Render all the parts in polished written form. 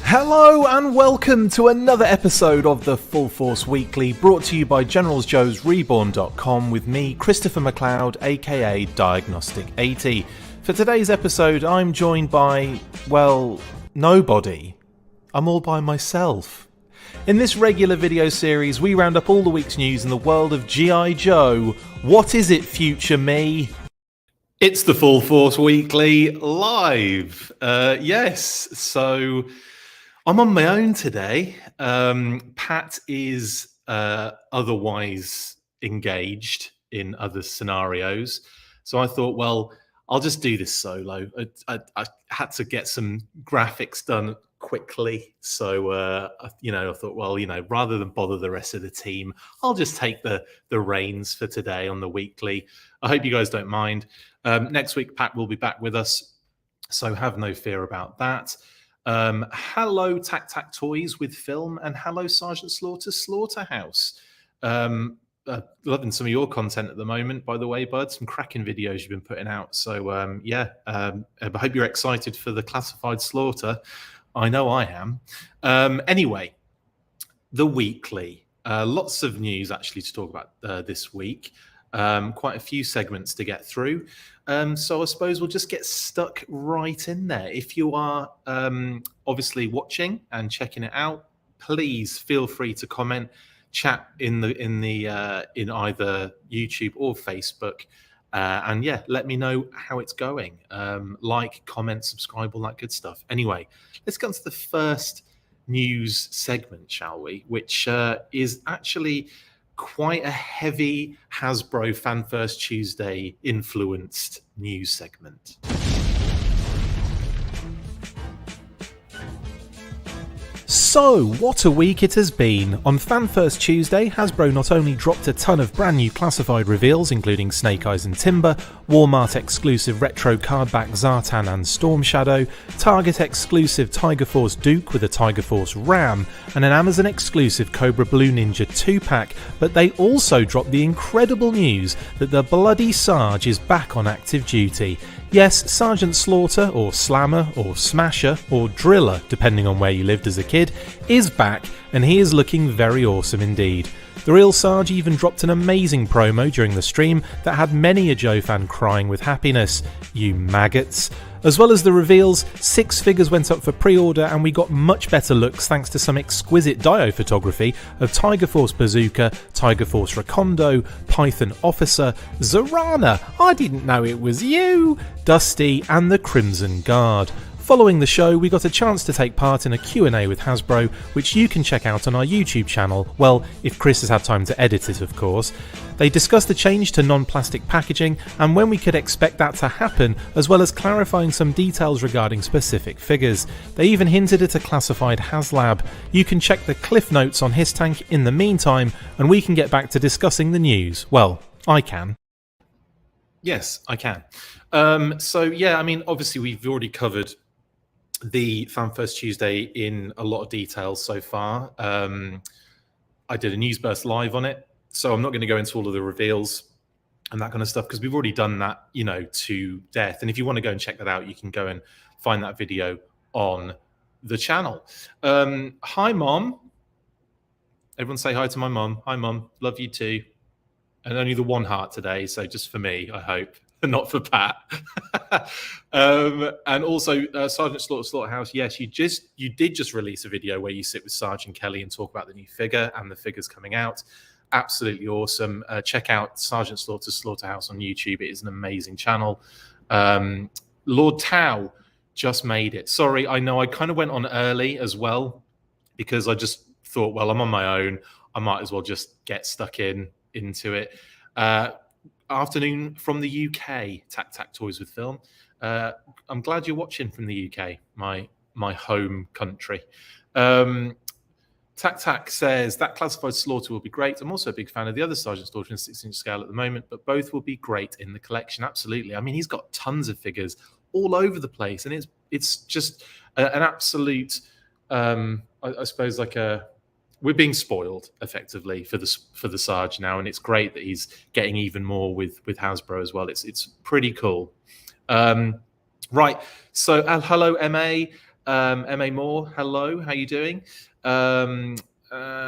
Hello and welcome to another episode of the Full Force Weekly, brought to you by GeneralsJoes Reborn.com with me, Christopher McLeod AKA Diagnostic 80. For today's episode, I'm joined by, well, nobody. I'm all by myself. In this regular video series, we round up all the week's news in the world of G.I. Joe. What is it, future me? It's the Full Force Weekly live. Yes, so I'm on my own today. Pat is otherwise engaged in other scenarios. So I thought, well, I'll just do this solo. I had to get some graphics done quickly. So, I thought, well, rather than bother the rest of the team, I'll just take the reins for today on the weekly. I hope you guys don't mind. Next week, Pat will be back with us. So have no fear about that. Hello, Tac Tac Toys with Film, and hello, Sergeant Slaughter Slaughterhouse. Loving some of your content at the moment, by the way, bud. Some cracking videos you've been putting out. So, I hope you're excited for the classified slaughter. I know I am. Anyway, the weekly. Lots of news, actually, to talk about this week. Quite a few segments to get through. So I suppose we'll just get stuck right in there. If you are obviously watching and checking it out, please feel free to comment, chat in either YouTube or Facebook, and yeah, let me know how it's going. Like, comment, subscribe, all that good stuff. Anyway, let's get on to the first news segment, shall we? Which is actually quite a heavy Hasbro Fan First Tuesday influenced news segment. So, what a week it has been. On Fan First Tuesday, Hasbro not only dropped a ton of brand new classified reveals, including Snake Eyes and Timber, Walmart exclusive retro cardback Zartan and Storm Shadow, Target exclusive Tiger Force Duke with a Tiger Force Ram, and an Amazon exclusive Cobra Blue Ninja 2-pack, but they also dropped the incredible news that the Bloody Sarge is back on active duty. Yes, Sergeant Slaughter, or Slammer, or Smasher, or Driller, depending on where you lived as a kid, is back, and he is looking very awesome indeed. The real Sarge even dropped an amazing promo during the stream that had many a Joe fan crying with happiness. You maggots. As well as the reveals, 6 figures went up for pre-order and we got much better looks thanks to some exquisite dio photography of Tiger Force Bazooka, Tiger Force Recondo, Python Officer, Zorana, I didn't know it was you, Dusty and the Crimson Guard. Following the show, we got a chance to take part in a Q&A with Hasbro, which you can check out on our YouTube channel, well, if Chris has had time to edit it, of course. They discussed the change to non-plastic packaging and when we could expect that to happen, as well as clarifying some details regarding specific figures. They even hinted at a classified HasLab. You can check the cliff notes on HISSTANK in the meantime, and we can get back to discussing the news. Well, I can. Yes, I can. Obviously we've already covered the Fan First Tuesday in a lot of detail so far. I did a news burst live on it, so I'm not going to go into all of the reveals and that kind of stuff because we've already done that, to death. And if you want to go and check that out, you can go and find that video on the channel. Hi, Mom. Everyone say hi to my mom. Hi, Mom. Love you too. And only the one heart today, so just for me, I hope. Not for Pat. And also, Sergeant Slaughterhouse, yes, you did just release a video where you sit with Sergeant Kelly and talk about the new figure and the figures coming out. Absolutely awesome. Check out Sergeant Slaughterhouse on YouTube. It is an amazing channel. Lord Tau just made it. Sorry, I know I kind of went on early as well because I just thought, well, I'm on my own. I might as well just get stuck into it. Afternoon from the UK, Tac Tac Toys with Film. I'm glad you're watching from the UK, my home country. Tac Tac says that classified slaughter will be great. I'm also a big fan of the other Sergeant Slaughter in 6-inch scale at the moment, but both will be great in the collection. Absolutely. I mean, he's got tons of figures all over the place, and it's just an absolute, I suppose, like we're being spoiled effectively for the Sarge now, and it's great that he's getting even more with Hasbro as well. It's pretty cool. Right. So hello, MA. MA Moore, hello, how you doing? It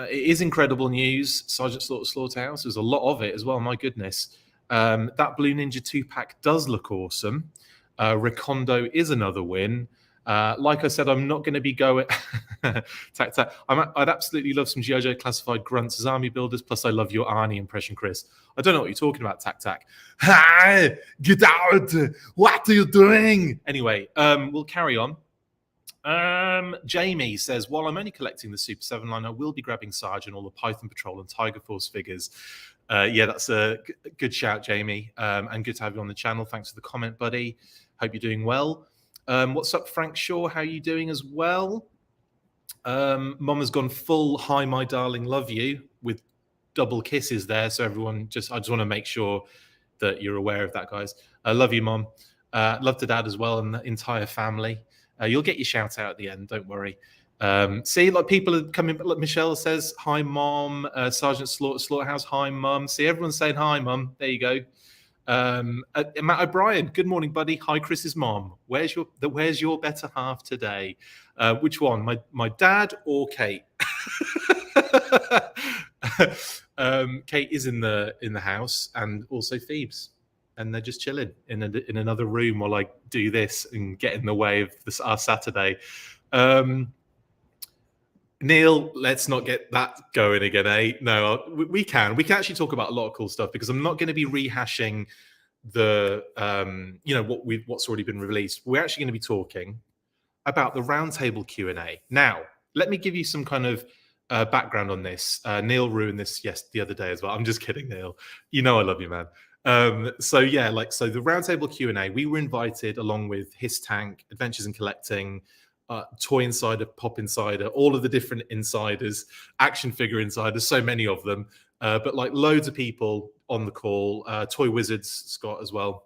is incredible news. Sergeant Slaughterhouse, there's a lot of it as well, my goodness. That Blue Ninja 2-pack does look awesome. Recondo is another win. Like I said, I'm not going to be going tac tac. I'd absolutely love some G.I. Joe classified grunts as army builders. Plus, I love your Arnie impression, Chris. I don't know what you're talking about, tac tac. Hi, get out! What are you doing? Anyway, we'll carry on. Jamie says, while I'm only collecting the Super 7 line, I will be grabbing Sarge and all the Python Patrol and Tiger Force figures. Yeah, that's a good shout, Jamie. And good to have you on the channel. Thanks for the comment, buddy. Hope you're doing well. What's up, Frank Shaw? How are you doing as well? Mom has gone full hi, my darling, love you with double kisses there. So everyone, I just want to make sure that you're aware of that, guys. I love you, Mom. Love to Dad as well and the entire family. You'll get your shout out at the end, don't worry. See, like people are coming, like Michelle says, hi, Mom. Sergeant Slaughterhouse, hi, Mum. See, everyone's saying hi, Mum. There you go. Matt O'Brien, good morning, buddy. Hi, Chris's mom. Where's your better half today? Which one, my dad or Kate? Kate is in the house, and also Phoebes, and they're just chilling in another room while I do this and get in the way of our Saturday. Neil, let's not get that going again, eh? No, we can actually talk about a lot of cool stuff, because I'm not going to be rehashing the what's already been released. We're actually going to be talking about the roundtable Q&A. Now, let me give you some kind of background on this. Neil ruined this the other day as well. I'm just kidding, Neil. You know I love you, man. So the roundtable Q&A, we were invited along with HISSTANK, Adventures in Collecting, Toy Insider, Pop Insider, all of the different insiders, action figure insiders, so many of them, but like loads of people on the call. Toy Wizards, Scott as well,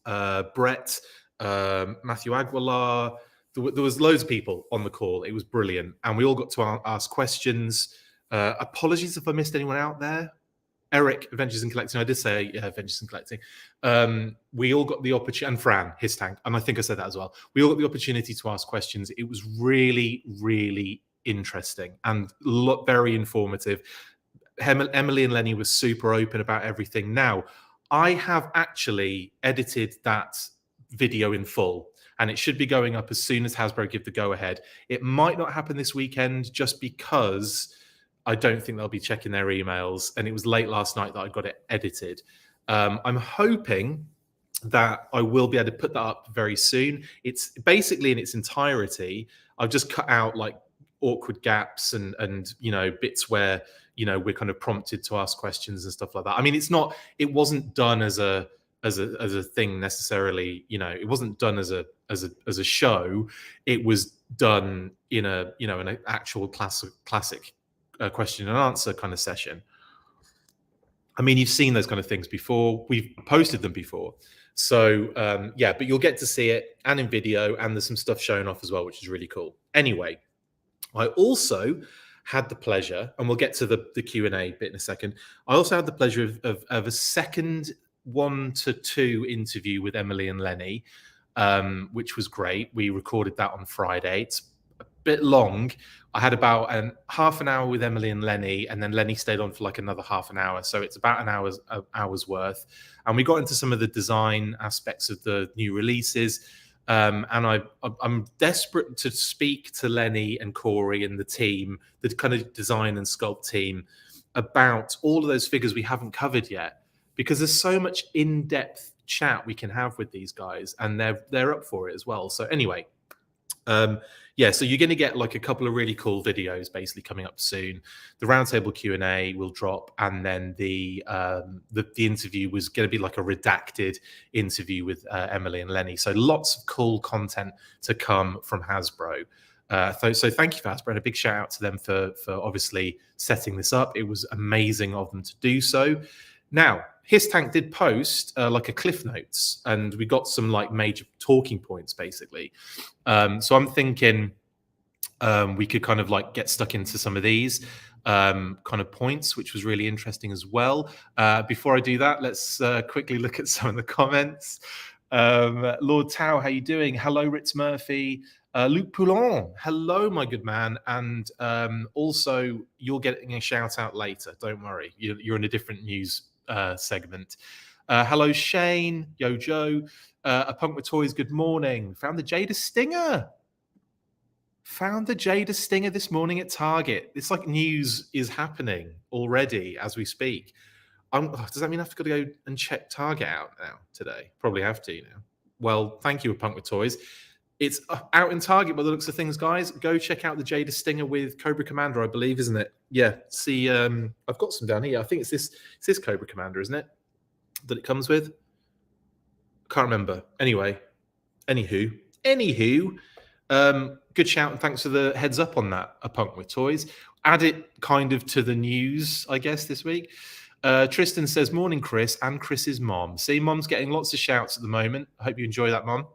Brett, Matthew Aguilar. There was loads of people on the call. It was brilliant, and we all got to ask questions. Apologies if I missed anyone out there. Eric, Adventures in Collecting. I did say Adventures in Collecting. We all got the opportunity, and Fran, HISSTANK, and I think I said that as well. We all got the opportunity to ask questions. It was really, really interesting and very informative. Emily and Lenny were super open about everything. Now, I have actually edited that video in full, and it should be going up as soon as Hasbro give the go-ahead. It might not happen this weekend just because I don't think they'll be checking their emails, and it was late last night that I got it edited. I'm hoping that I will be able to put that up very soon. It's basically in its entirety. I've just cut out like awkward gaps and bits where we're kind of prompted to ask questions and stuff like that. I mean, it wasn't done as a thing necessarily. It wasn't done as a show. It was done in an actual classic question and answer kind of session. I mean, you've seen those kind of things before. We've posted them before. So but you'll get to see it and in video, and there's some stuff showing off as well, which is really cool. Anyway, I also had the pleasure, and we'll get to the Q&A bit in a second. I also had the pleasure of a second 1-to-2 interview with Emily and Lenny, which was great. We recorded that on Friday. It's a bit long. I had about half an hour with Emily and Lenny, and then Lenny stayed on for like another half an hour. So it's about an hour's worth. And we got into some of the design aspects of the new releases. And I'm desperate to speak to Lenny and Corey and the team, the kind of design and sculpt team, about all of those figures we haven't covered yet, because there's so much in-depth chat we can have with these guys, and they're up for it as well. So anyway, so you're going to get like a couple of really cool videos basically coming up soon. The roundtable Q&A will drop, and then the interview was going to be like a redacted interview with Emily and Lenny. So lots of cool content to come from Hasbro. So thank you for Hasbro, and a big shout out to them for obviously setting this up. It was amazing of them to do so. Now, HISSTANK did post like a cliff notes, and we got some like major talking points basically. So I'm thinking we could kind of like get stuck into some of these kind of points, which was really interesting as well. Before I do that, let's quickly look at some of the comments. Lord Tao, how you doing? Hello, Ritz Murphy. Luc Poulon, hello, my good man. And also, you're getting a shout out later. Don't worry. You're in a different news segment. Hello, Shane. Yo, Joe. A Punk with Toys, good morning. Found the Jada Stinger. Found the Jada Stinger this morning at Target. It's like news is happening already as we speak. Does that mean I have to go and check Target out now today? Probably have to now. Well, thank you, A Punk with Toys. It's out in Target by the looks of things, guys. Go check out the Jada Stinger with Cobra Commander, I believe, isn't it? Yeah. See, I've got some down here. I think it's this Cobra Commander, isn't it? That it comes with. Can't remember. Anyway, anywho, good shout and thanks for the heads up on that. A Punk with Toys. Add it kind of to the news, I guess, this week. Tristan says, morning, Chris, and Chris's mom. See, mom's getting lots of shouts at the moment. I hope you enjoy that, mom.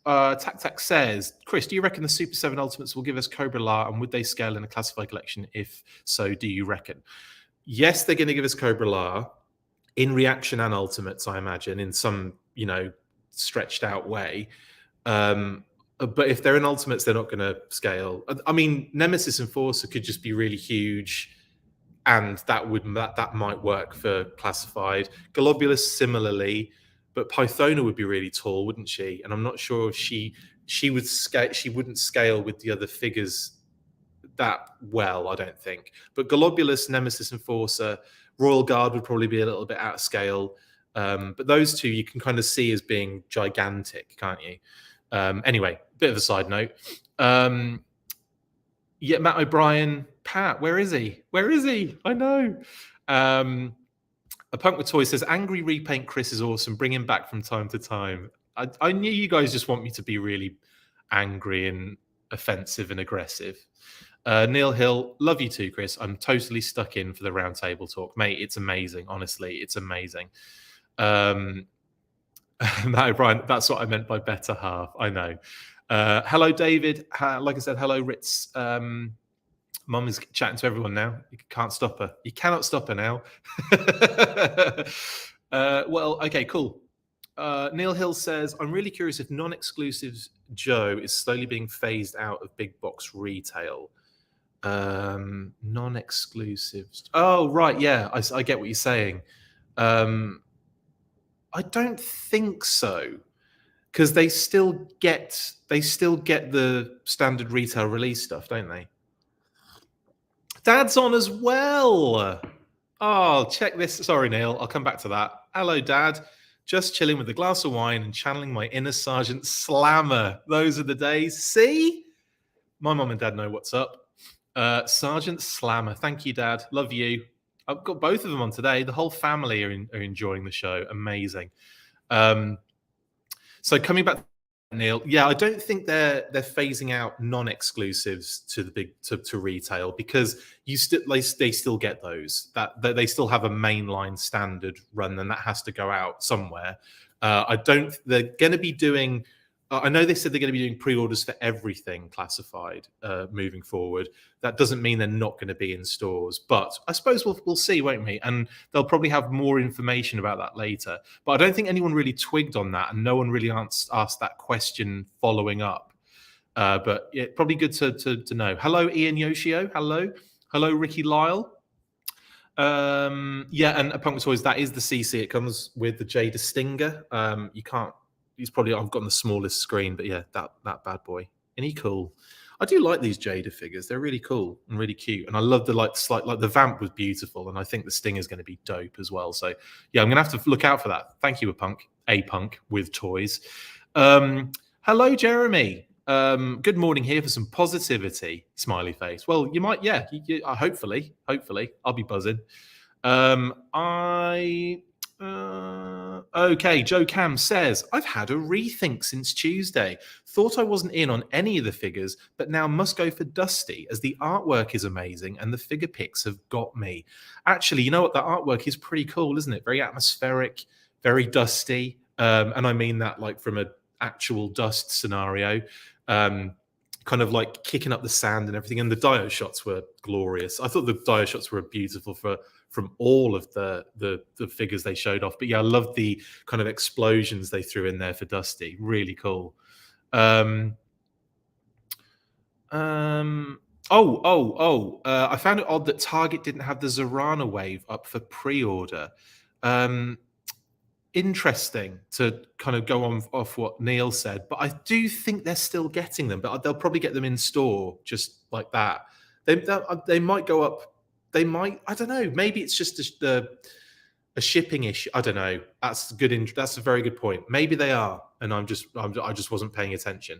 Tac says, Chris, do you reckon the Super 7 Ultimates will give us Cobra La, and would they scale in a classified collection? If so, do you reckon? Yes, they're going to give us Cobra La in Reaction and Ultimates, I imagine, in some, stretched out way. But if they're in Ultimates, they're not going to scale. I mean, Nemesis Enforcer could just be really huge, and that might work for classified. Globulus similarly, but Pythona would be really tall, wouldn't she? And I'm not sure if she would scale. She wouldn't scale with the other figures that well, I don't think. But Globulus, Nemesis Enforcer, Royal Guard would probably be a little bit out of scale. But those two you can kind of see as being gigantic, can't you? Anyway, bit of a side note. Yeah, Matt O'Brien, Pat, where is he? I know. A Punk with Toys says, angry repaint Chris is awesome. Bring him back from time to time. I knew you guys just want me to be really angry and offensive and aggressive. Neil Hill, love you too, Chris. I'm totally stuck in for the roundtable talk. Mate, it's amazing. Honestly, it's amazing. Matt O'Brien, that's what I meant by better half. I know. Hello, David. Like I said, hello, Ritz. Mum is chatting to everyone now. You can't stop her. You cannot stop her now. Well, okay, cool. Neil Hill says, I'm really curious if non-exclusives Joe is slowly being phased out of big box retail. Non-exclusives. Oh, right. Yeah, I get what you're saying. I don't think so, because they still get the standard retail release stuff, don't they? Dad's on as well. Oh, check this. Sorry, Neil. I'll come back to that. Hello, Dad. Just chilling with a glass of wine and channeling my inner Sergeant Slammer. Those are the days. See? My mom and dad know what's up. Sergeant Slammer. Thank you, Dad. Love you. I've got both of them on today. The whole family are enjoying the show. Amazing. So coming back to Neil, yeah, I don't think they're phasing out non-exclusives to the big to retail, because they still get those. That they still have a mainline standard run, and that has to go out somewhere. They're going to be doing. I know they said they're going to be doing pre-orders for everything classified moving forward. That doesn't mean they're not going to be in stores, but I suppose we'll see, won't we? And they'll probably have more information about that later. But I don't think anyone really twigged on that, and no one really asked that question following up. But yeah, probably good to know. Hello, Ian Yoshio. Hello, Ricky Lyle. Yeah, and A Punk with Toys, that is the CC. It comes with the Jada Stinger. You can't. He's probably, I've got on the smallest screen, but yeah, that bad boy. Isn't he cool? I do like these Jada figures. They're really cool and really cute. And I love the the vamp was beautiful, and I think the Sting is going to be dope as well. So yeah, I'm going to have to look out for that. Thank you, A Punk with Toys. Hello, Jeremy. Good morning here for some positivity. Smiley face. Well, you might, yeah. Hopefully, I'll be buzzing. Okay, Joe Cam says, I've had a rethink since Tuesday. Thought I wasn't in on any of the figures, but now must go for Dusty, as the artwork is amazing and the figure picks have got me. Actually, you know what? The artwork is pretty cool, isn't it? Very atmospheric, very dusty. And I mean that like from an actual dust scenario. Kind of like kicking up the sand and everything. And the Dio shots were glorious. I thought the Dio shots were beautiful for from all of the figures they showed off. But yeah, I love the kind of explosions they threw in there for Dusty. Really cool. I found it odd that Target didn't have the Zorana wave up for pre-order. Interesting to kind of go on off what Neil said, but I do think they're still getting them, but they'll probably get them in store just like that. They might go up. They might. I don't know. Maybe it's just a shipping issue. I don't know. That's good. That's a very good point. Maybe they are, and I just wasn't paying attention.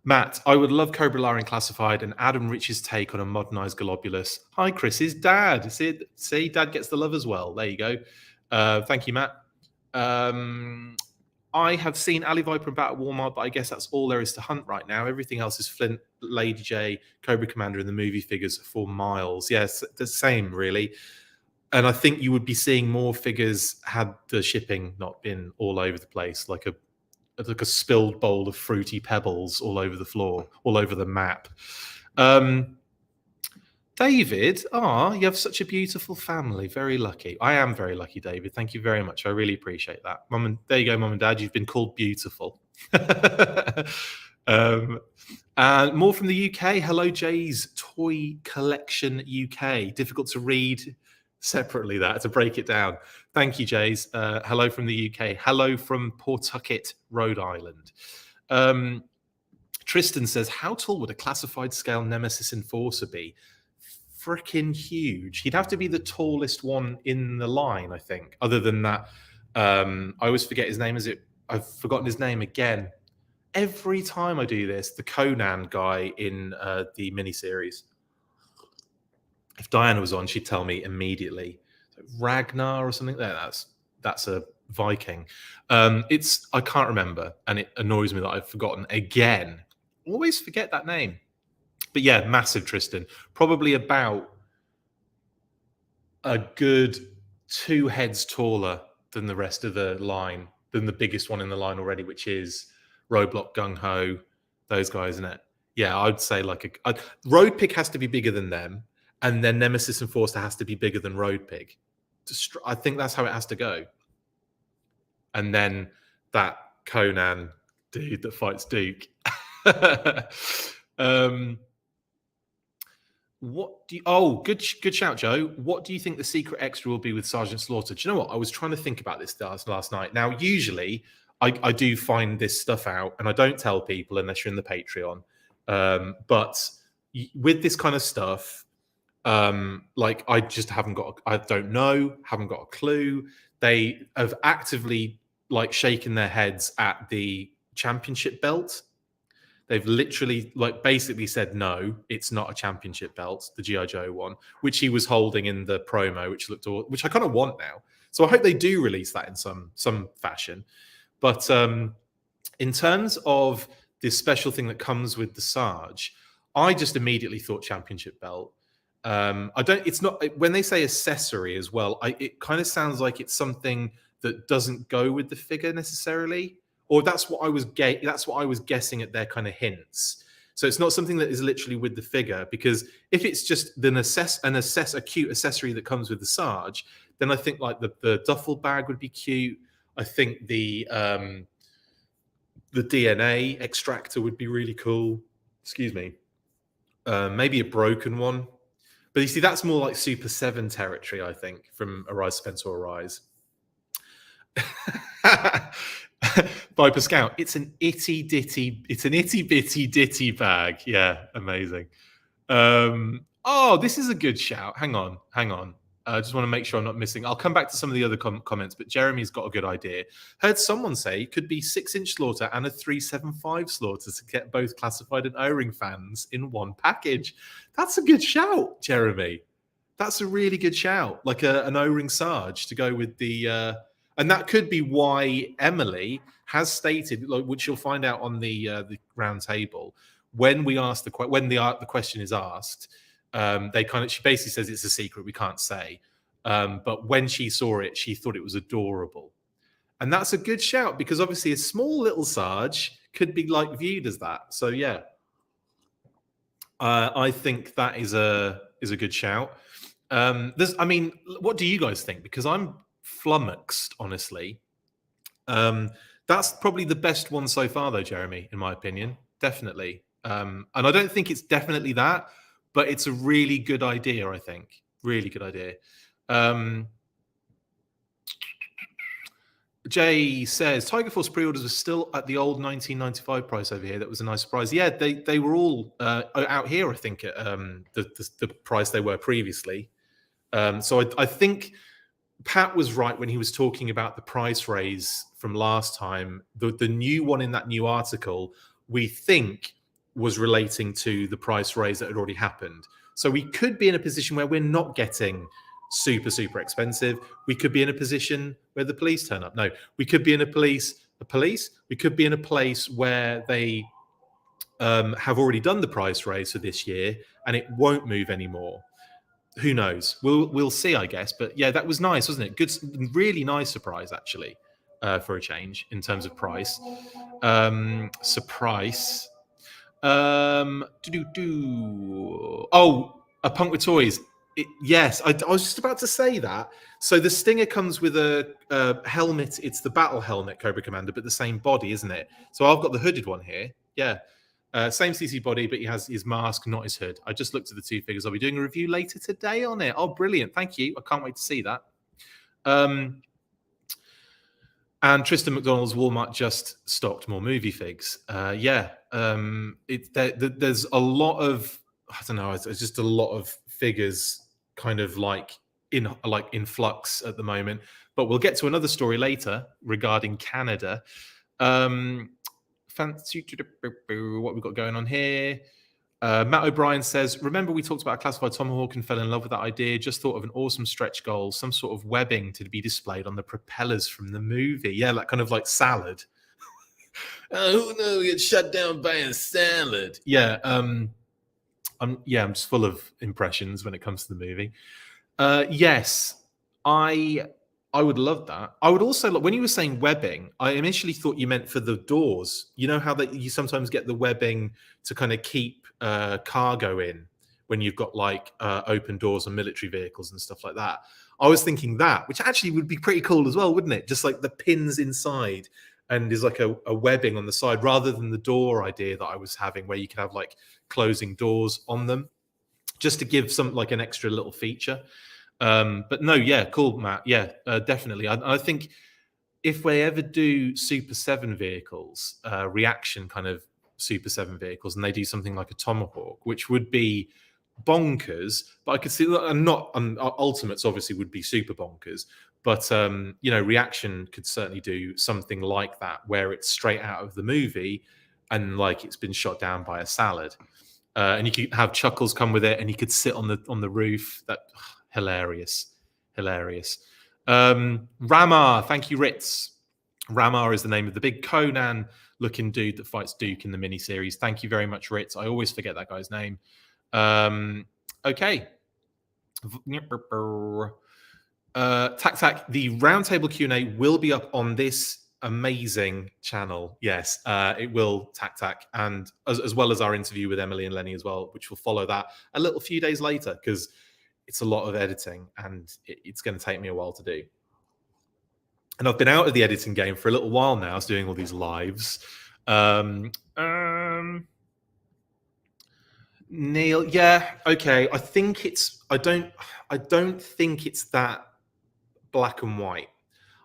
Matt, I would love Cobra Lara Classified and Adam Rich's take on a modernized Globulus. Hi, Chris's dad. See, dad gets the love as well. There you go. Thank you, Matt. I have seen Ali Viper and Bat at Walmart, but I guess that's all there is to hunt right now. Everything else is Flint, Lady J, Cobra Commander, and the movie figures for miles. Yes, the same, really. And I think you would be seeing more figures had the shipping not been all over the place, like a spilled bowl of fruity pebbles all over the floor, all over the map. David, you have such a beautiful family. Very lucky. I am very lucky, David. Thank you very much. I really appreciate that. There you go, Mum and Dad. You've been called beautiful. And more from the UK. Hello, Jay's Toy Collection UK. Difficult to read separately that to break it down. Thank you, Jays. Hello from the UK. Hello from Pawtucket, Rhode Island. Tristan says, how tall would a classified scale Nemesis Enforcer be? Freaking huge. He'd have to be the tallest one in the line, I think. Other than that, I always forget his name. I've forgotten his name again. Every time I do this, the Conan guy in the miniseries. If Diana was on, she'd tell me immediately. Ragnar or something there. That's a Viking. I can't remember, and it annoys me that I've forgotten again. Always forget that name. But yeah, massive Tristan. Probably about a good 2 heads taller than the rest of the line, than the biggest one in the line already, which is Roadblock, Gung Ho, those guys, isn't it? Yeah, I'd say like a Road Pig has to be bigger than them. And then Nemesis Enforcer has to be bigger than Road Pig. I think that's how it has to go. And then that Conan dude that fights Duke. Good shout, Joe. What do you think the secret extra will be with Sergeant Slaughter? Do you know what? I was trying to think about this last night. Now, usually I do find this stuff out, and I don't tell people unless you're in the Patreon. But with this kind of stuff, like I just haven't got a clue. They have actively like shaken their heads at the championship belt. They've literally like basically said, no, it's not a championship belt, the G.I. Joe one, which he was holding in the promo, which I kind of want now. So I hope they do release that in some fashion. But in terms of this special thing that comes with the Sarge, I just immediately thought championship belt. It's not, when they say accessory as well, it kind of sounds like it's something that doesn't go with the figure necessarily, or that's what I was guessing at their kind of hints. So it's not something that is literally with the figure, because if it's just a cute accessory that comes with the Sarge, then I think like the duffel bag would be cute. I think the DNA extractor would be really cool. Excuse me. Maybe a broken one. But you see, that's more like Super 7 territory, I think, from Arise Spencer Arise. Viper Scout, it's an itty bitty ditty bag. Yeah, amazing. This is a good shout. Hang on. I just want to make sure I'm not missing. I'll come back to some of the other comments, but Jeremy's got a good idea. Heard someone say it could be 6-inch Slaughter and a 375 Slaughter to get both classified and O-ring fans in one package. That's a good shout, Jeremy. That's a really good shout. Like an O-ring Sarge to go with the... and that could be why Emily has stated, which you'll find out on the round table, when the question is asked, she basically says it's a secret, we can't say. But when she saw it, she thought it was adorable. And that's a good shout, because obviously a small little Sarge could be like viewed as that. So yeah, I think that is a is a good shout. I mean, what do you guys think? Because I'm flummoxed, honestly. That's probably the best one so far, though, Jeremy, in my opinion. Definitely. And I don't think it's definitely that, but it's a really good idea, I think. Really good idea. Jay says Tiger Force pre-orders are still at the old 1995 price over here. That was a nice surprise. Yeah, they were all out here, I think, at the price they were previously. So I think Pat was right when he was talking about the price raise from last time. The new one in that new article, we think, was relating to the price raise that had already happened. So we could be in a position where we're not getting super, super expensive. We could be in a position where the police turn up. No, we could be in we could be in a place where they have already done the price raise for this year and it won't move anymore. Who knows? We'll see, I guess. But yeah, that was nice, wasn't it? Good, really nice surprise, actually, for a change in terms of price. Surprise. Oh, a punk with toys. Yes, I was just about to say that. So the Stinger comes with a helmet. It's the battle helmet, Cobra Commander, but the same body, isn't it? So I've got the hooded one here. Yeah. Same CC body, but he has his mask, not his hood. I just looked at the two figures. I'll be doing a review later today on it. Oh, brilliant. Thank you. I can't wait to see that. And Tristan McDonald's Walmart just stocked more movie figs. There's a lot of, I don't know, it's just a lot of figures kind of like in flux at the moment. But we'll get to another story later regarding Canada. Fancy what we've got going on here. Matt O'Brien says, remember we talked about a classified Tomahawk and fell in love with that idea. Just thought of an awesome stretch goal, some sort of webbing to be displayed on the propellers from the movie. Yeah, like kind of like salad. Who knows? Get shut down by a salad. Yeah, I'm just full of impressions when it comes to the movie. Yes, I would love that. I would also, when you were saying webbing, I initially thought you meant for the doors. You know how that you sometimes get the webbing to kind of keep cargo in when you've got like open doors on military vehicles and stuff like that. I was thinking that, which actually would be pretty cool as well, wouldn't it? Just like the pins inside and there's like a webbing on the side rather than the door idea that I was having where you can have like closing doors on them just to give some like an extra little feature. But no, yeah, cool, Matt. Yeah, definitely. I think if we ever do Super 7 vehicles, reaction kind of Super 7 vehicles, and they do something like a Tomahawk, which would be bonkers, but I could see that, and Ultimates obviously would be super bonkers, but reaction could certainly do something like that, where it's straight out of the movie and like it's been shot down by a salad. And you could have Chuckles come with it, and he could sit on the roof. That hilarious. Ramar, thank you, Ritz. Ramar is the name of the big Conan-looking dude that fights Duke in the miniseries. Thank you very much, Ritz. I always forget that guy's name. Okay. Tac, the roundtable Q&A will be up on this amazing channel. Yes, it will, Tac, and as well as our interview with Emily and Lenny as well, which will follow that a little few days later, because it's a lot of editing and it's going to take me a while to do. And I've been out of the editing game for a little while now. I was doing all these lives. Neil, yeah, okay. I think it's. I don't think it's that black and white.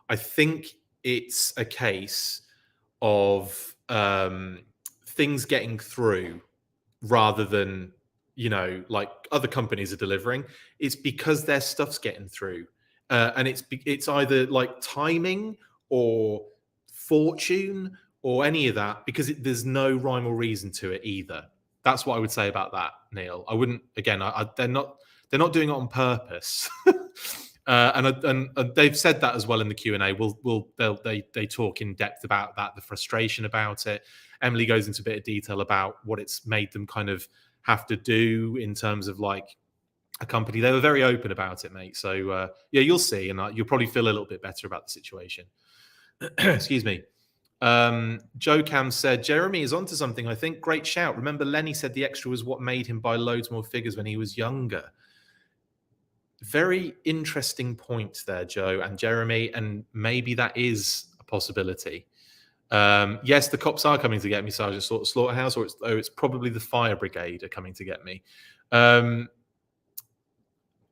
I think it's a case of things getting through rather than, like other companies are delivering. It's because their stuff's getting through, and it's either like timing or fortune or any of that, because there's no rhyme or reason to it either. That's what I would say about that, Neil. I wouldn't. Again, they're not doing it on purpose, and they've said that as well in the Q&A. They talk in depth about that, the frustration about it. Emily goes into a bit of detail about what it's made them kind of have to do in terms of like a company. They were very open about it, mate. So yeah, you'll see, and you'll probably feel a little bit better about the situation. Excuse me. Joe Cam said, Jeremy is onto something, I think. Great shout. Remember, Lenny said the extra was what made him buy loads more figures when he was younger. very interesting point there, Joe and Jeremy, and maybe that is a possibility. Yes, the cops are coming to get me, Sergeant Slaughterhouse, or it's probably the fire brigade are coming to get me.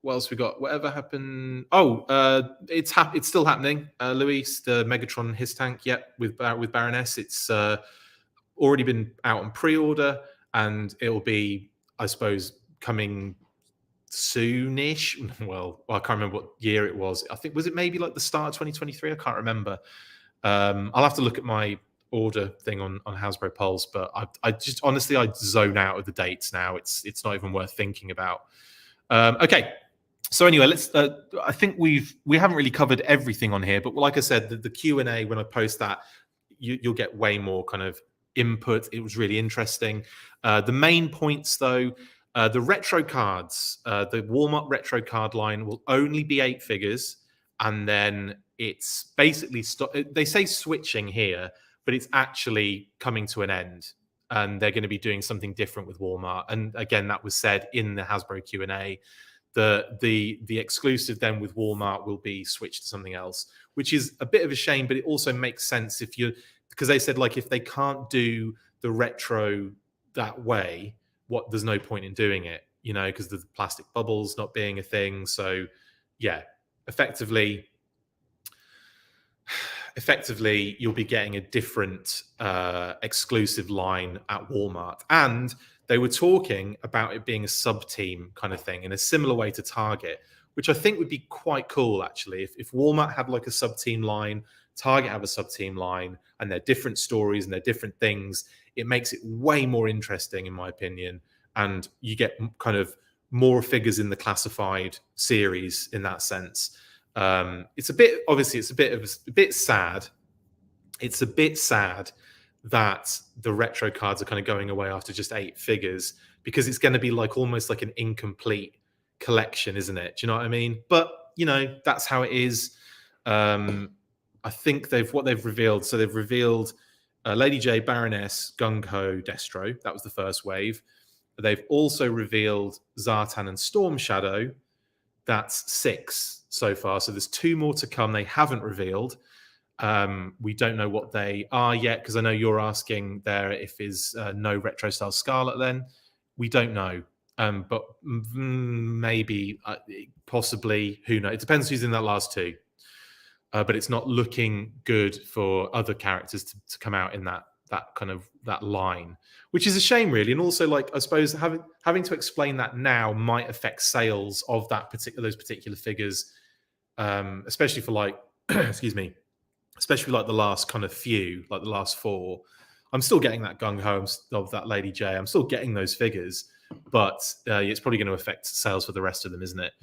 What else we got? Whatever happened? Oh, it's still happening. Luis, the Megatron HISSTANK, yep, with Baroness. It's already been out on pre-order, and it'll be, I suppose, coming soonish. Well, I can't remember what year it was. I think, was it maybe like the start of 2023? I can't remember. I'll have to look at my order thing on Hasbro Pulse, but I just honestly I zone out of the dates now. It's not even worth thinking about. Okay. So anyway, let's. I think we haven't really covered everything on here, but like I said, the Q&A, when I post that, you'll get way more kind of input. It was really interesting. The main points, though, the retro cards, the Walmart retro card line will only be 8 figures, and then it's basically they say switching here, but it's actually coming to an end, and they're going to be doing something different with Walmart. And again, that was said in the Hasbro Q&A. The exclusive then with Walmart will be switched to something else, which is a bit of a shame, but it also makes sense because they said, like, if they can't do the retro that way, there's no point in doing it, because the plastic bubbles not being a thing. So yeah, effectively you'll be getting a different exclusive line at Walmart. And they were talking about it being a sub-team kind of thing in a similar way to Target, which I think would be quite cool, actually. If Walmart had like a sub-team line, Target have a sub-team line, and they're different stories and they're different things, it makes it way more interesting, in my opinion. And you get kind of more figures in the classified series in that sense. It's a bit sad. It's a bit sad that the retro cards are kind of going away after just 8 figures, because it's going to be like almost like an incomplete collection, isn't it? Do you know what I mean? But that's how it is. I think what they've revealed. So they've revealed Lady J, Baroness, Gung Ho, Destro. That was the first wave. They've also revealed Zartan and Storm Shadow. That's 6 so far. So there's 2 more to come. They haven't revealed. We don't know what they are yet, because I know you're asking there if is no retro style Scarlet. Then we don't know, but maybe, possibly, who knows? It depends who's in that last 2. But it's not looking good for other characters to come out in that line, which is a shame, really. And also, like, I suppose having to explain that now might affect sales of those particular figures, especially for like excuse me. Especially like the last kind of few, like the last 4. I'm still getting that Gung Ho of that Lady J. I'm still getting those figures, but it's probably going to affect sales for the rest of them, isn't it?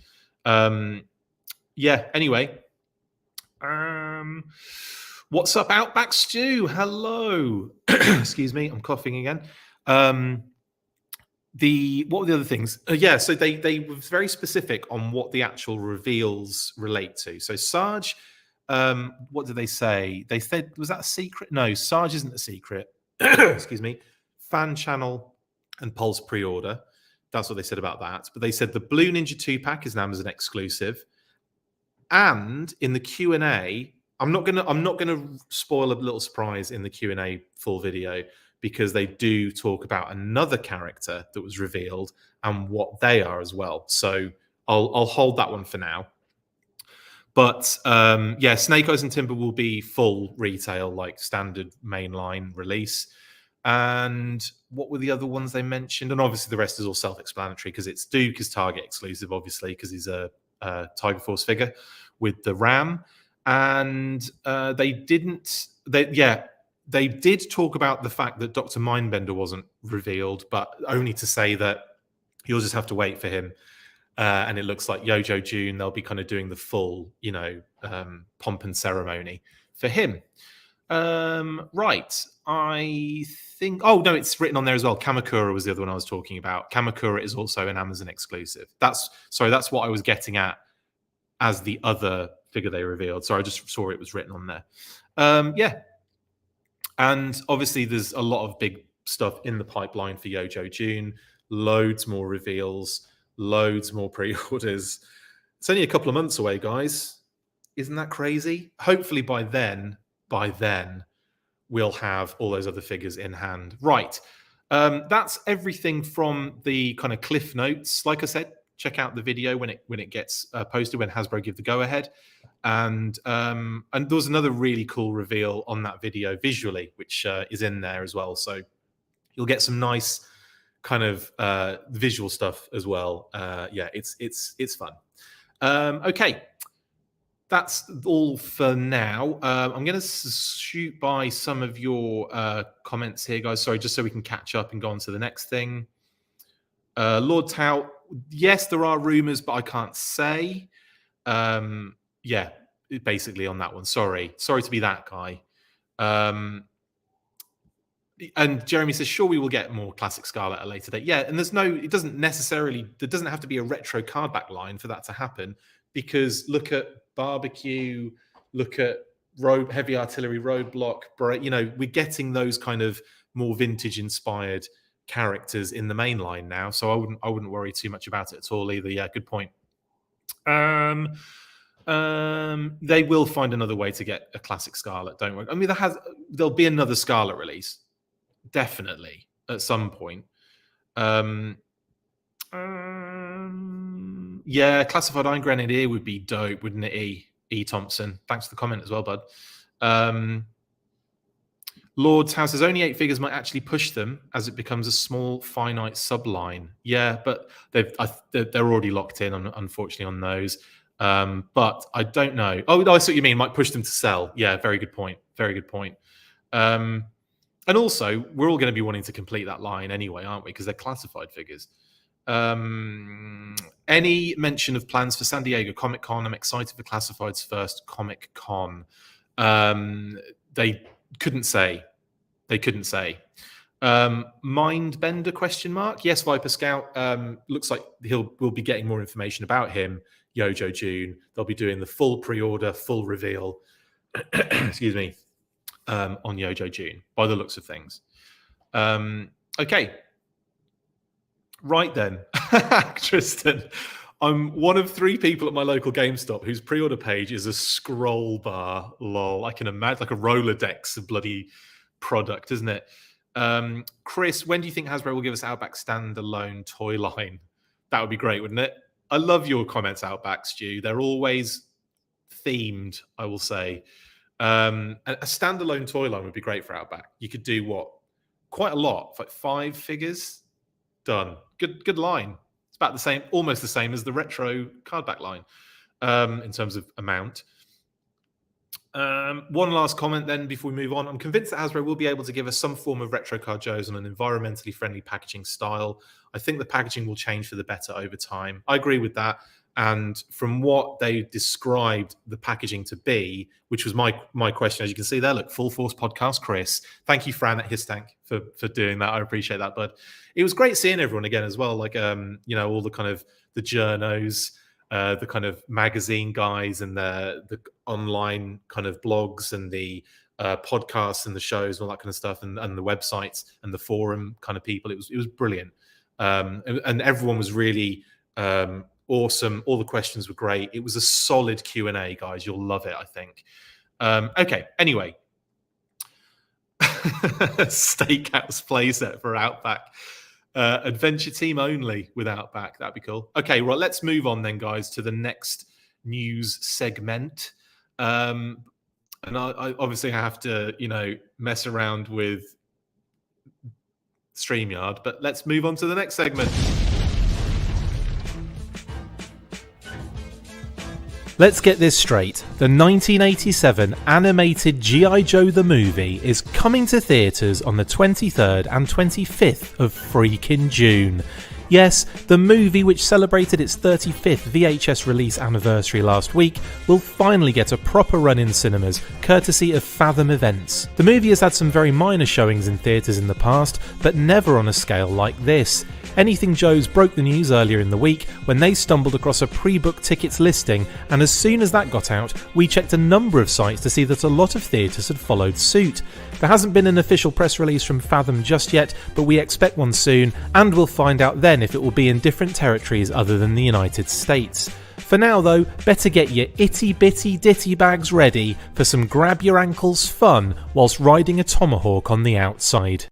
Yeah, anyway. What's up, Outback Stew? Hello. Excuse me, I'm coughing again. What were the other things? So they were very specific on what the actual reveals relate to. So Sarge... what did they say? They said, was that a secret? No, Sarge isn't a secret. Excuse me. Fan channel and Pulse pre-order. That's what they said about that. But they said the Blue Ninja 2-pack is an Amazon exclusive. And in the Q&A, I'm not gonna spoil a little surprise in the Q&A full video, because they do talk about another character that was revealed and what they are as well. So I'll hold that one for now. But Snake Eyes and Timber will be full retail, like standard mainline release. And what were the other ones they mentioned? And obviously the rest is all self-explanatory, because it's Duke is Target exclusive, obviously, because he's a Tiger Force figure with the Ram. And they did talk about the fact that Dr. Mindbender wasn't revealed, but only to say that you'll just have to wait for him. And it looks like Yojo June, they'll be kind of doing the full, pomp and ceremony for him. Right. I think... Oh, no, it's written on there as well. Kamakura was the other one I was talking about. Kamakura is also an Amazon exclusive. That's what I was getting at as the other figure they revealed. So I just saw it was written on there. Yeah. And obviously there's a lot of big stuff in the pipeline for Yojo June. Loads more reveals. Loads more pre-orders. It's only a couple of months away, guys. Isn't that crazy? Hopefully by then, we'll have all those other figures in hand. Right. That's everything from the kind of cliff notes. Like I said, check out the video when it gets posted, when Hasbro give the go ahead. And there was another really cool reveal on that video visually, which is in there as well. So you'll get some nice kind of visual stuff as well. Yeah, it's fun. Okay, that's all for now. I'm going to shoot by some of your comments here, guys. Sorry, just so we can catch up and go on to the next thing. Lord Tout, yes, there are rumors, but I can't say. Yeah, basically on that one. Sorry to be that guy. And Jeremy says, sure, we will get more Classic Scarlet at a later date. Yeah, and there doesn't have to be a retro card back line for that to happen, because look at Barbecue, look at Heavy Artillery Roadblock, we're getting those kind of more vintage inspired characters in the main line now. So I wouldn't worry too much about it at all either. Yeah, good point. They will find another way to get a Classic Scarlet, don't worry. I mean, there'll be another Scarlet release, definitely, at some point. Yeah, Classified Iron Grenadier would be dope, wouldn't it, E. Thompson? Thanks for the comment as well, bud. Lord's House says only 8 figures might actually push them as it becomes a small, finite subline. Yeah, but they're already locked in, unfortunately, on those. But I don't know. Oh, I see what you mean. Might push them to sell. Yeah, very good point. Very good point. And also, we're all going to be wanting to complete that line anyway, aren't we? Because they're classified figures. Any mention of plans for San Diego Comic-Con? I'm excited for Classified's first Comic-Con. They couldn't say. Mindbender question mark? Yes, Viper Scout. Looks like we'll be getting more information about him. Yojo June. They'll be doing the full pre-order, full reveal. Excuse me. On Yojo June, by the looks of things. Okay. Right then, Tristan. I'm one of 3 people at my local GameStop whose pre-order page is a scroll bar. Lol. I can imagine, like a Rolodex of bloody product, isn't it? Chris, when do you think Hasbro will give us Outback standalone toy line? That would be great, wouldn't it? I love your comments, Outback Stu. They're always themed, I will say. A standalone toy line would be great for Outback. You could do what? Quite a lot, like 5 figures. Done. Good line. It's about the same, almost the same as the retro card back line in terms of amount. One last comment then before we move on. I'm convinced that Hasbro will be able to give us some form of retro card Joes on an environmentally friendly packaging style. I think the packaging will change for the better over time. I agree with that. And from what they described the packaging to be, which was my question, as you can see there, look, Full Force Podcast, Chris. Thank you, Fran at HISSTANK, for doing that. I appreciate that, bud. It was great seeing everyone again as well. Like, all the kind of the journos, the kind of magazine guys and the online kind of blogs and the podcasts and the shows and all that kind of stuff and the websites and the forum kind of people. It was brilliant. And everyone was really awesome. All the questions were great. It was a solid Q&A, guys. You'll love it, I think. Okay, anyway. Steakhouse playset for Outback. Adventure team only with Outback. That'd be cool. Okay, right, let's move on then, guys, to the next news segment. And I obviously have to, mess around with StreamYard, but let's move on to the next segment. Let's get this straight. The 1987 animated G.I. Joe the movie is coming to theatres on the 23rd and 25th of freaking June. Yes, the movie, which celebrated its 35th VHS release anniversary last week, will finally get a proper run in cinemas, courtesy of Fathom Events. The movie has had some very minor showings in theatres in the past, but never on a scale like this. Anything Joe's broke the news earlier in the week when they stumbled across a pre-booked tickets listing, and as soon as that got out, we checked a number of sites to see that a lot of theatres had followed suit. There hasn't been an official press release from Fathom just yet, but we expect one soon, and we'll find out then if it will be in different territories other than the United States. For now though, better get your itty bitty ditty bags ready for some grab your ankles fun whilst riding a tomahawk on the outside.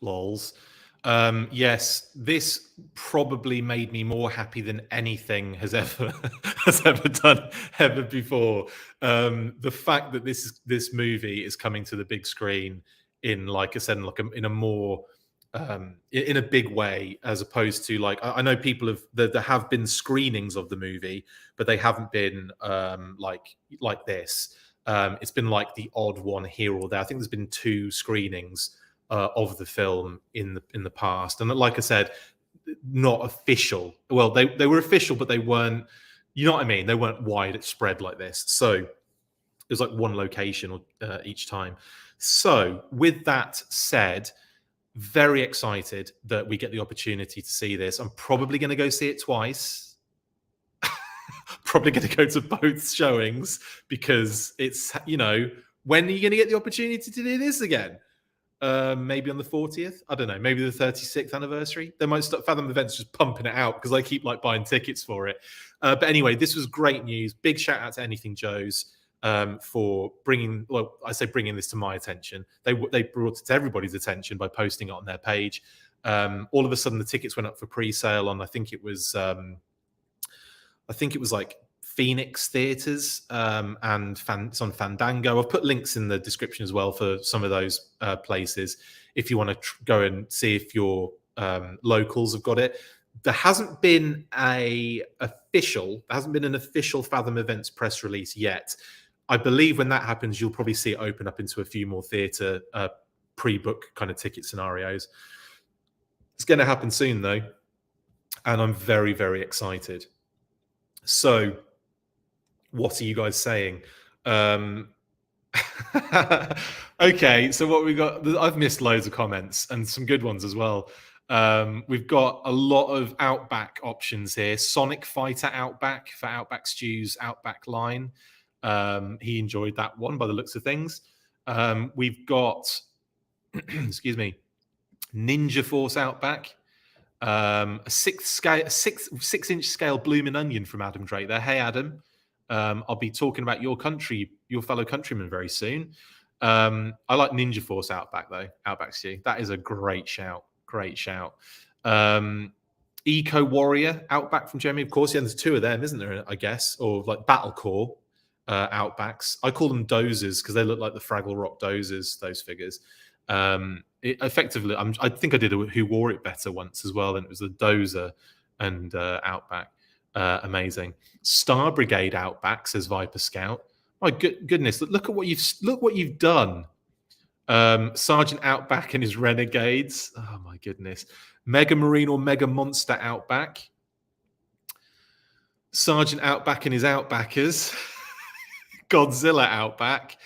Lols. Yes, this probably made me more happy than anything has ever done ever before. The fact that this movie is coming to the big screen in, like I said, in a more in a big way, as opposed to, like, I know people there have been screenings of the movie, but they haven't been like this. It's been like the odd one here or there. I think there's been 2 screenings of the film in the past, and like I said, not official. Well, they were official, but they weren't. You know what I mean? They weren't widespread like this. So it was like one location each time. So with that said, very excited that we get the opportunity to see this. I'm probably going to go see it twice. Probably going to go to both showings, because it's, when are you going to get the opportunity to do this again? Maybe on the 40th. I don't know. Maybe the 36th anniversary. They might start Fathom Events just pumping it out, because I keep buying tickets for it. But anyway, this was great news. Big shout out to Anything Joe's for bringing. Well, I say bringing this to my attention. They brought it to everybody's attention by posting it on their page. All of a sudden, the tickets went up for pre-sale on. I think it was like Phoenix Theatres, and it's on Fandango. I've put links in the description as well for some of those places if you want to go and see if your locals have got it. There hasn't been an official Fathom Events press release yet. I believe when that happens, you'll probably see it open up into a few more theatre pre-book kind of ticket scenarios. It's going to happen soon though, and I'm very, very excited. So, what are you guys saying? Okay, so what we got? I've missed loads of comments and some good ones as well. We've got a lot of Outback options here. Sonic Fighter Outback for Outback Stew's Outback line. He enjoyed that one by the looks of things. We've got, excuse me, Ninja Force Outback. A 6-inch scale blooming onion from Adam Drake there. Hey, Adam. I'll be talking about your fellow countrymen very soon. I like Ninja Force Outback though. Outback Stew. That is a great shout. Great shout. Eco Warrior Outback from Jeremy. Of course, yeah, there's 2 of them, isn't there? I guess, or like Battle Core Outbacks. I call them dozers because they look like the Fraggle Rock dozers. Those figures. Effectively, I think I did a Who Wore It Better once as well, and it was a dozer and Outback. Amazing. Star Brigade Outback, says Viper Scout. My goodness, look what you've done. Sergeant Outback and his Renegades. Oh my goodness. Mega Marine or Mega Monster Outback. Sergeant Outback and his Outbackers. Godzilla Outback.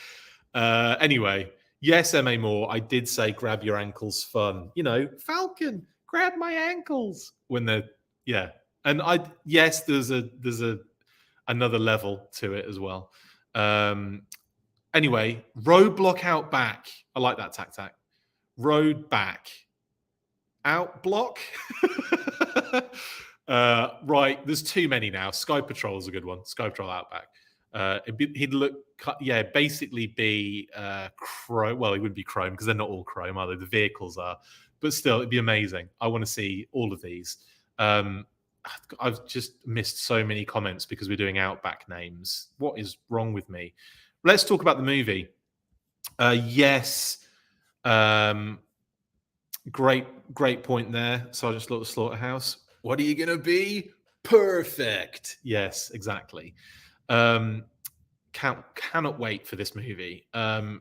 Anyway, yes, M.A. Moore, I did say grab your ankles fun. Falcon, grab my ankles. When they're, yeah. And there's another level to it as well. Anyway, Roadblock Outback. I like that tac. Road back. Outblock. Right, there's too many now. Sky Patrol is a good one. Sky Patrol Outback. He'd look, basically be chrome. Well, he wouldn't be chrome because they're not all chrome, are they? The vehicles are, but still, it'd be amazing. I want to see all of these. I've just missed so many comments because we're doing Outback names. What is wrong with me? Let's talk about the movie. Yes, great point there, Sergeant Slaughterhouse. What are you gonna be? Perfect. Yes, exactly. Cannot wait for this movie.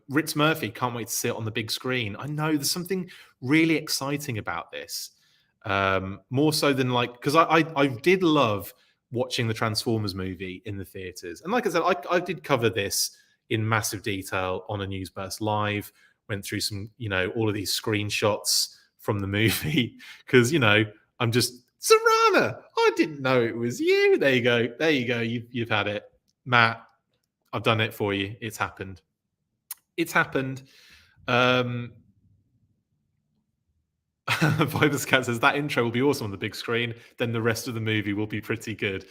Ritz Murphy, can't wait to see it on the big screen. I know there's something really exciting about this. More so than because I did love watching the Transformers movie in the theaters. And like I said, I did cover this in massive detail on a Newsburst Live, went through some, all of these screenshots from the movie because, I'm just, Serrana, I didn't know it was you. There you go. You've had it. Matt, I've done it for you. It's happened. Viper's Cat says that intro will be awesome on the big screen. Then the rest of the movie will be pretty good.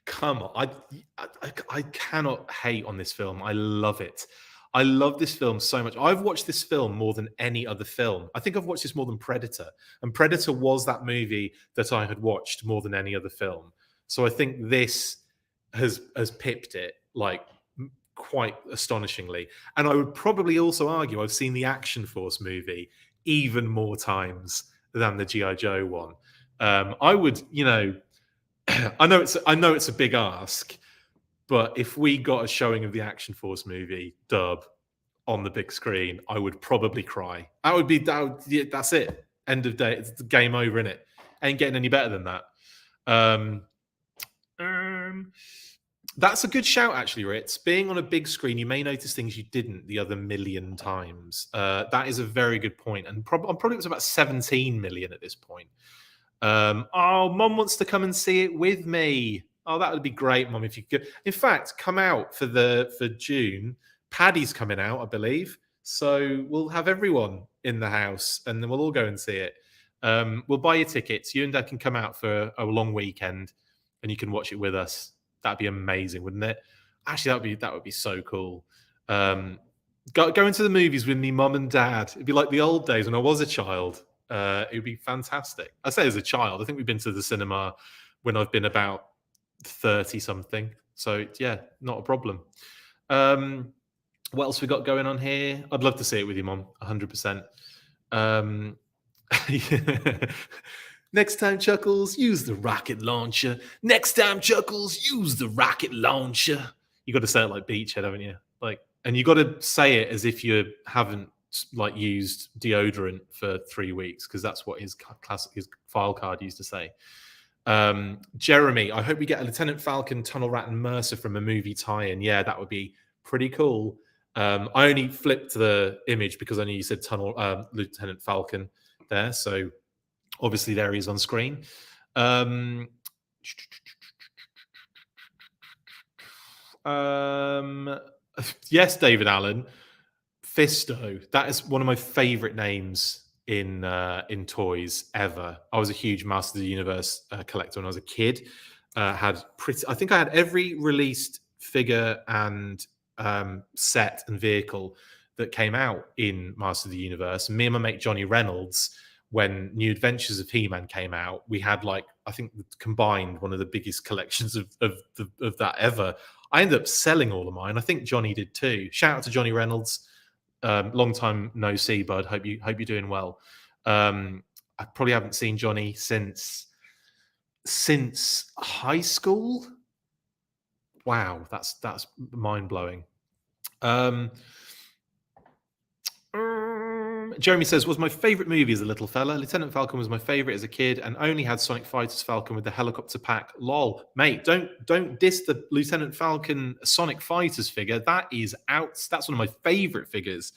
Come on. I cannot hate on this film. I love it. I love this film so much. I've watched this film more than any other film. I think I've watched this more than Predator. And Predator was that movie that I had watched more than any other film. So I think this has pipped it like quite astonishingly. And I would probably also argue I've seen the Action Force movie even more times than the G.I. Joe one. I would, I know it's a big ask, but if we got a showing of the Action Force movie dub on the big screen, I would probably cry. That's it. End of day. It's the game over, innit? Ain't getting any better than that. That's a good shout, actually, Ritz. Being on a big screen, you may notice things you didn't the other million times. That is a very good point. And I'm probably was about 17 million at this point. Mom wants to come and see it with me. Oh, that would be great, Mom, if you could. In fact, come out for June. Paddy's coming out, I believe. So we'll have everyone in the house and then we'll all go and see it. We'll buy you tickets. You and Dad can come out for a long weekend and you can watch it with us. That'd be amazing, wouldn't it? Actually, that would be so cool. Go into the movies with me, Mum and Dad. It'd be like the old days when I was a child. It would be fantastic. I say as a child. I think we've been to the cinema when I've been about 30 something. So yeah, not a problem. What else we got going on here? I'd love to see it with you, Mum. 100%. Next time, Chuckles, use the rocket launcher. Next time, Chuckles, use the rocket launcher. You got to say it like Beachhead, haven't you? And you got to say it as if you haven't used deodorant for 3 weeks, because that's what his file card used to say. Jeremy, I hope we get a Lieutenant Falcon, Tunnel Rat, and Mercer from a movie tie-in. Yeah, that would be pretty cool. I only flipped the image because I knew you said Lieutenant Falcon there, so obviously there he is on screen. Yes, David Allen, Fisto. That is one of my favorite names in toys ever. I was a huge Masters of the Universe collector when I was a kid. I think I had every released figure and set and vehicle that came out in Masters of the Universe. Me and my mate Johnny Reynolds, when New Adventures of He-Man came out, we had I think combined one of the biggest collections of that ever. I ended up selling all of mine. I think Johnny did too. Shout out to Johnny Reynolds. Long time no see, bud. Hope you're doing well. I probably haven't seen Johnny since high school. Wow, that's mind blowing. Jeremy says, was my favorite movie as a little fella. Lieutenant Falcon was my favorite as a kid and only had Sonic Fighter's Falcon with the helicopter pack. Lol. Mate, don't diss the Lieutenant Falcon Sonic Fighters figure. That is out. That's one of my favorite figures.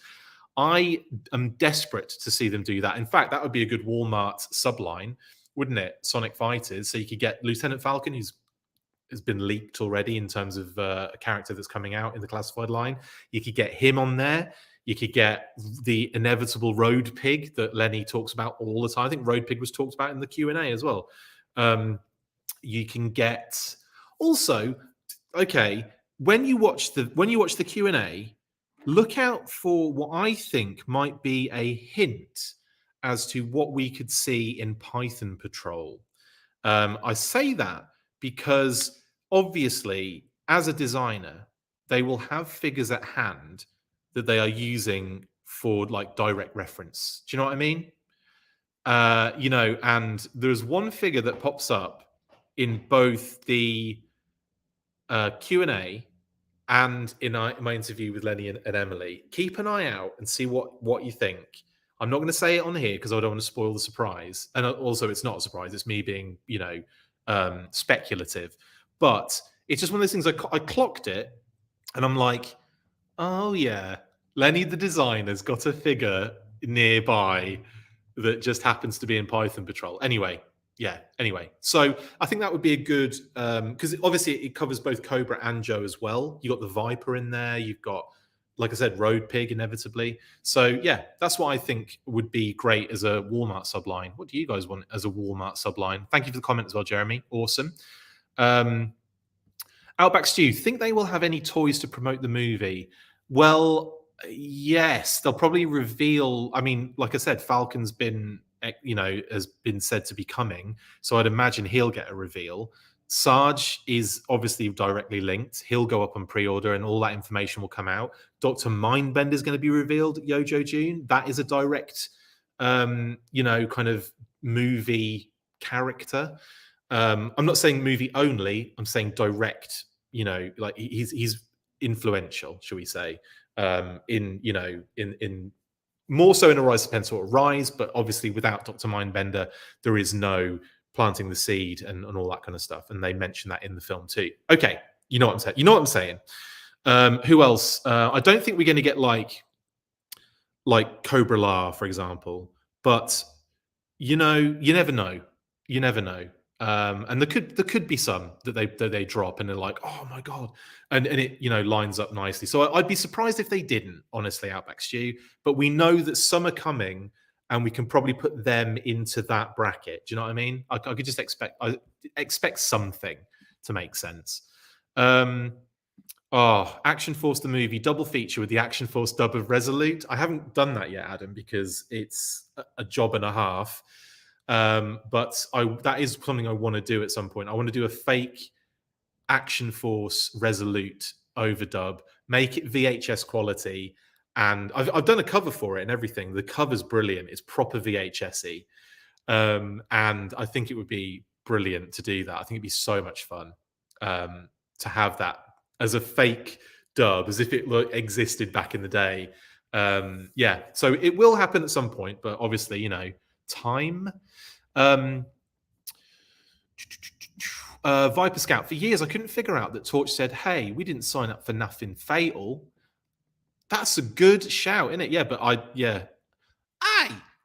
I am desperate to see them do that. In fact, that would be a good Walmart subline, wouldn't it? Sonic Fighters. So you could get Lieutenant Falcon, has been leaked already in terms of a character that's coming out in the classified line. You could get him on there. You could get the inevitable Road Pig that Lenny talks about all the time. I think Road Pig was talked about in the Q&A as well. You can get also, okay, when you watch the Q&A, look out for what I think might be a hint as to what we could see in Python Patrol. I say that because obviously, as a designer, they will have figures at hand that they are using for direct reference. Do you know what I mean? And there's one figure that pops up in both the Q&A and in my interview with Lenny and Emily. Keep an eye out and see what you think. I'm not going to say it on here because I don't want to spoil the surprise. And also, it's not a surprise. It's me being, speculative. But it's just one of those things. I clocked it, and I'm like, oh yeah, Lenny the designer's got a figure nearby that just happens to be in Python Patrol. Anyway, so I think that would be a good, because obviously it covers both Cobra and Joe as well. You got the Viper in there. You've got, like I said, Road Pig inevitably. So yeah, that's what I think would be great as a Walmart subline. What do you guys want as a Walmart subline? Thank you for the comment as well, Jeremy. Awesome. Outback Stew, think they will have any toys to promote the movie? Well, yes, they'll probably reveal. I mean, like I said, Falcon's been, has been said to be coming, so I'd imagine he'll get a reveal. Sarge is obviously directly linked. He'll go up on pre-order, and all that information will come out. Dr. Mindbender is going to be revealed. Yojo June, that is a direct, kind of movie character. I'm not saying movie only. I'm saying direct. Like he's influential, shall we say? In more so in A Rise of Pen sort of Rise, but obviously without Dr. Mindbender, there is no planting the seed and all that kind of stuff. And they mention that in the film too. Okay, you know what I'm saying. You know what I'm saying. Who else? I don't think we're going to get like Cobra La, for example. But you never know. You never know. And there could be some that they drop and they're like, oh my god, and it lines up nicely. So I'd be surprised if they didn't, honestly, Outback Stew. But we know that some are coming, and we can probably put them into that bracket. Do you know what I mean? I could just expect something to make sense. Action Force the movie double feature with the Action Force dub of Resolute. I haven't done that yet, Adam, because it's a job and a half. But that is something I want to do at some point. I want to do a fake Action Force Resolute overdub, make it VHS quality, and I've done a cover for it and everything. The cover's brilliant. It's proper VHS-y. And I think it would be brilliant to do that. I think it'd be so much fun to have that as a fake dub, as if it existed back in the day. So it will happen at some point, but obviously, time. Viper Scout, for years I couldn't figure out that Torch said, hey, we didn't sign up for nothing fatal. That's a good shout, isn't it? Yeah, but hey,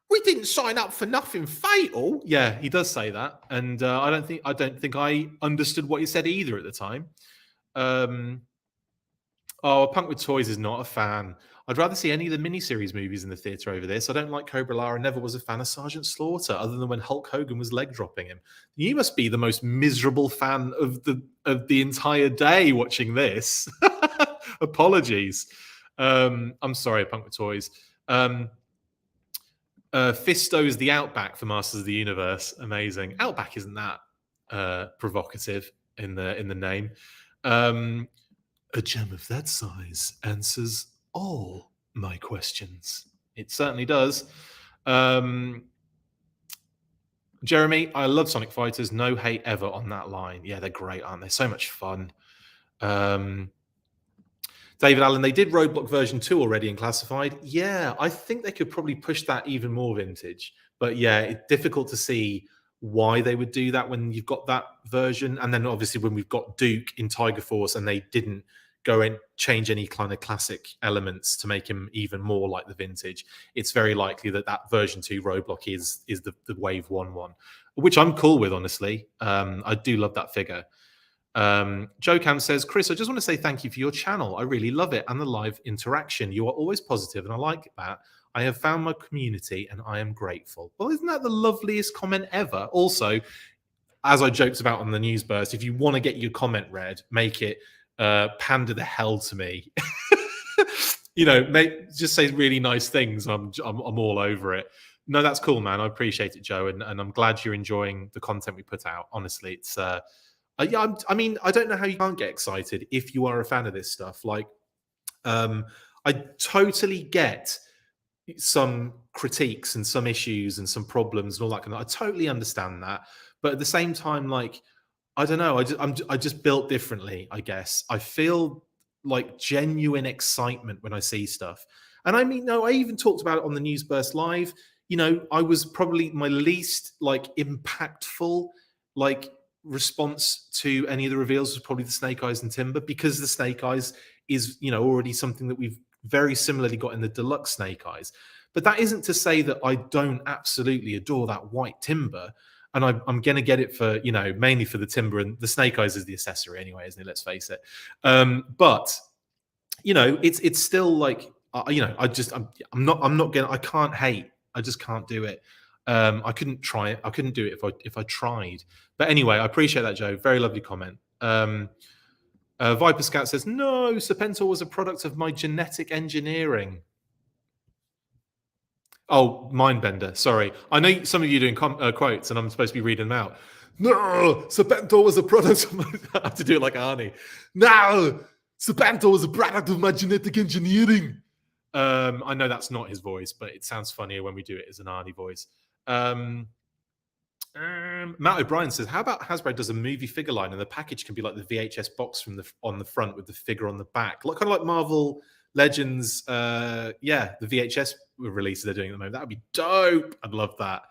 we didn't sign up for nothing fatal. Yeah, he does say that, and I don't think I understood what he said either at the time. Punk with Toys is not a fan. I'd rather see any of the miniseries movies in the theatre over this. I don't like Cobra La and never was a fan of Sergeant Slaughter, other than when Hulk Hogan was leg dropping him. You must be the most miserable fan of the entire day watching this. Apologies. I'm sorry, Punk with Toys. Fisto's the Outback for Masters of the Universe. Amazing. Outback isn't that provocative in the name. A gem of that size answers all my questions. It certainly does. Jeremy, I love Sonic Fighters. No hate ever on that line. Yeah, they're great, aren't they? So much fun. David Allen, they did Roadblock version 2 already in Classified. Yeah, I think they could probably push that even more vintage. But yeah, it's difficult to see why they would do that when you've got that version. And then obviously when we've got Duke in Tiger Force and they didn't go and change any kind of classic elements to make him even more like the vintage, it's very likely that version 2 Roadblock is the Wave 1 one, which I'm cool with, honestly. I do love that figure. Joe Cam says, Chris, I just want to say thank you for your channel. I really love it and the live interaction. You are always positive and I like that. I have found my community and I am grateful. Well, isn't that the loveliest comment ever? Also, as I joked about on the news burst, if you want to get your comment read, make it pander the hell to me. Just say really nice things. I'm all over it. No, that's cool, man. I appreciate it, Joe, and I'm glad you're enjoying the content we put out. Honestly, it's I don't know how you can't get excited if you are a fan of this stuff. Like, I totally get some critiques and some issues and some problems and all that kind of. I totally understand that, but at the same time, like, I don't know. I just built differently, I guess. I feel like genuine excitement when I see stuff, and I mean, no, I even talked about it on the News Burst Live. I was probably my least impactful response to any of the reveals was probably the Snake Eyes and Timber, because the Snake Eyes is already something that we've very similarly got in the deluxe Snake Eyes. But that isn't to say that I don't absolutely adore that white Timber, and I'm going to get it for mainly for the Timber, and the Snake Eyes is the accessory anyway, isn't it? Let's face it. But it's still like I can't hate. I just can't do it. I couldn't try it. I couldn't do it if I tried. But anyway, I appreciate that, Joe. Very lovely comment. Viper Scout says, no, Serpentor was a product of my genetic engineering. Oh, Mindbender. Sorry. I know some of you are doing quotes and I'm supposed to be reading them out. No, Serpentor was a product of my... I have to do it like Arnie. No, Serpentor was a product of my genetic engineering. I know that's not his voice, but it sounds funnier when we do it as an Arnie voice. Matt O'Brien says, how about Hasbro does a movie figure line and the package can be like the VHS box from on the front with the figure on the back, like kind of like Marvel Legends. The VHS releases they're doing at the moment. That would be dope. I'd love that.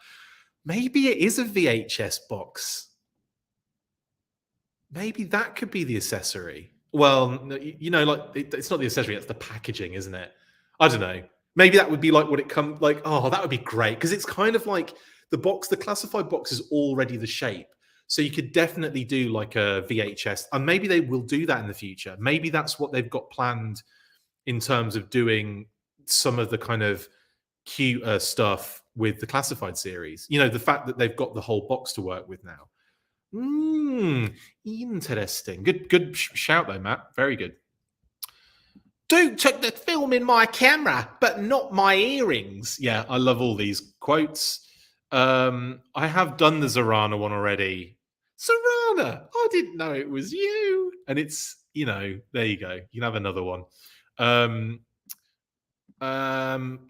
Maybe it is a VHS box. Maybe that could be the accessory. Well, like it's not the accessory, it's the packaging, isn't it? I don't know. Maybe that would be like what it comes like. Oh, that would be great because it's kind of like the box. The classified box is already the shape, so you could definitely do like a VHS, and maybe they will do that in the future. Maybe that's what they've got planned in terms of doing some of the kind of cute stuff with the classified series. The fact that they've got the whole box to work with now. Interesting. Good shout though, Matt. Very good. Dude took the film in my camera, but not my earrings. Yeah, I love all these quotes. I have done the Zorana one already. Zorana, I didn't know it was you. And it's, there you go. You can have another one.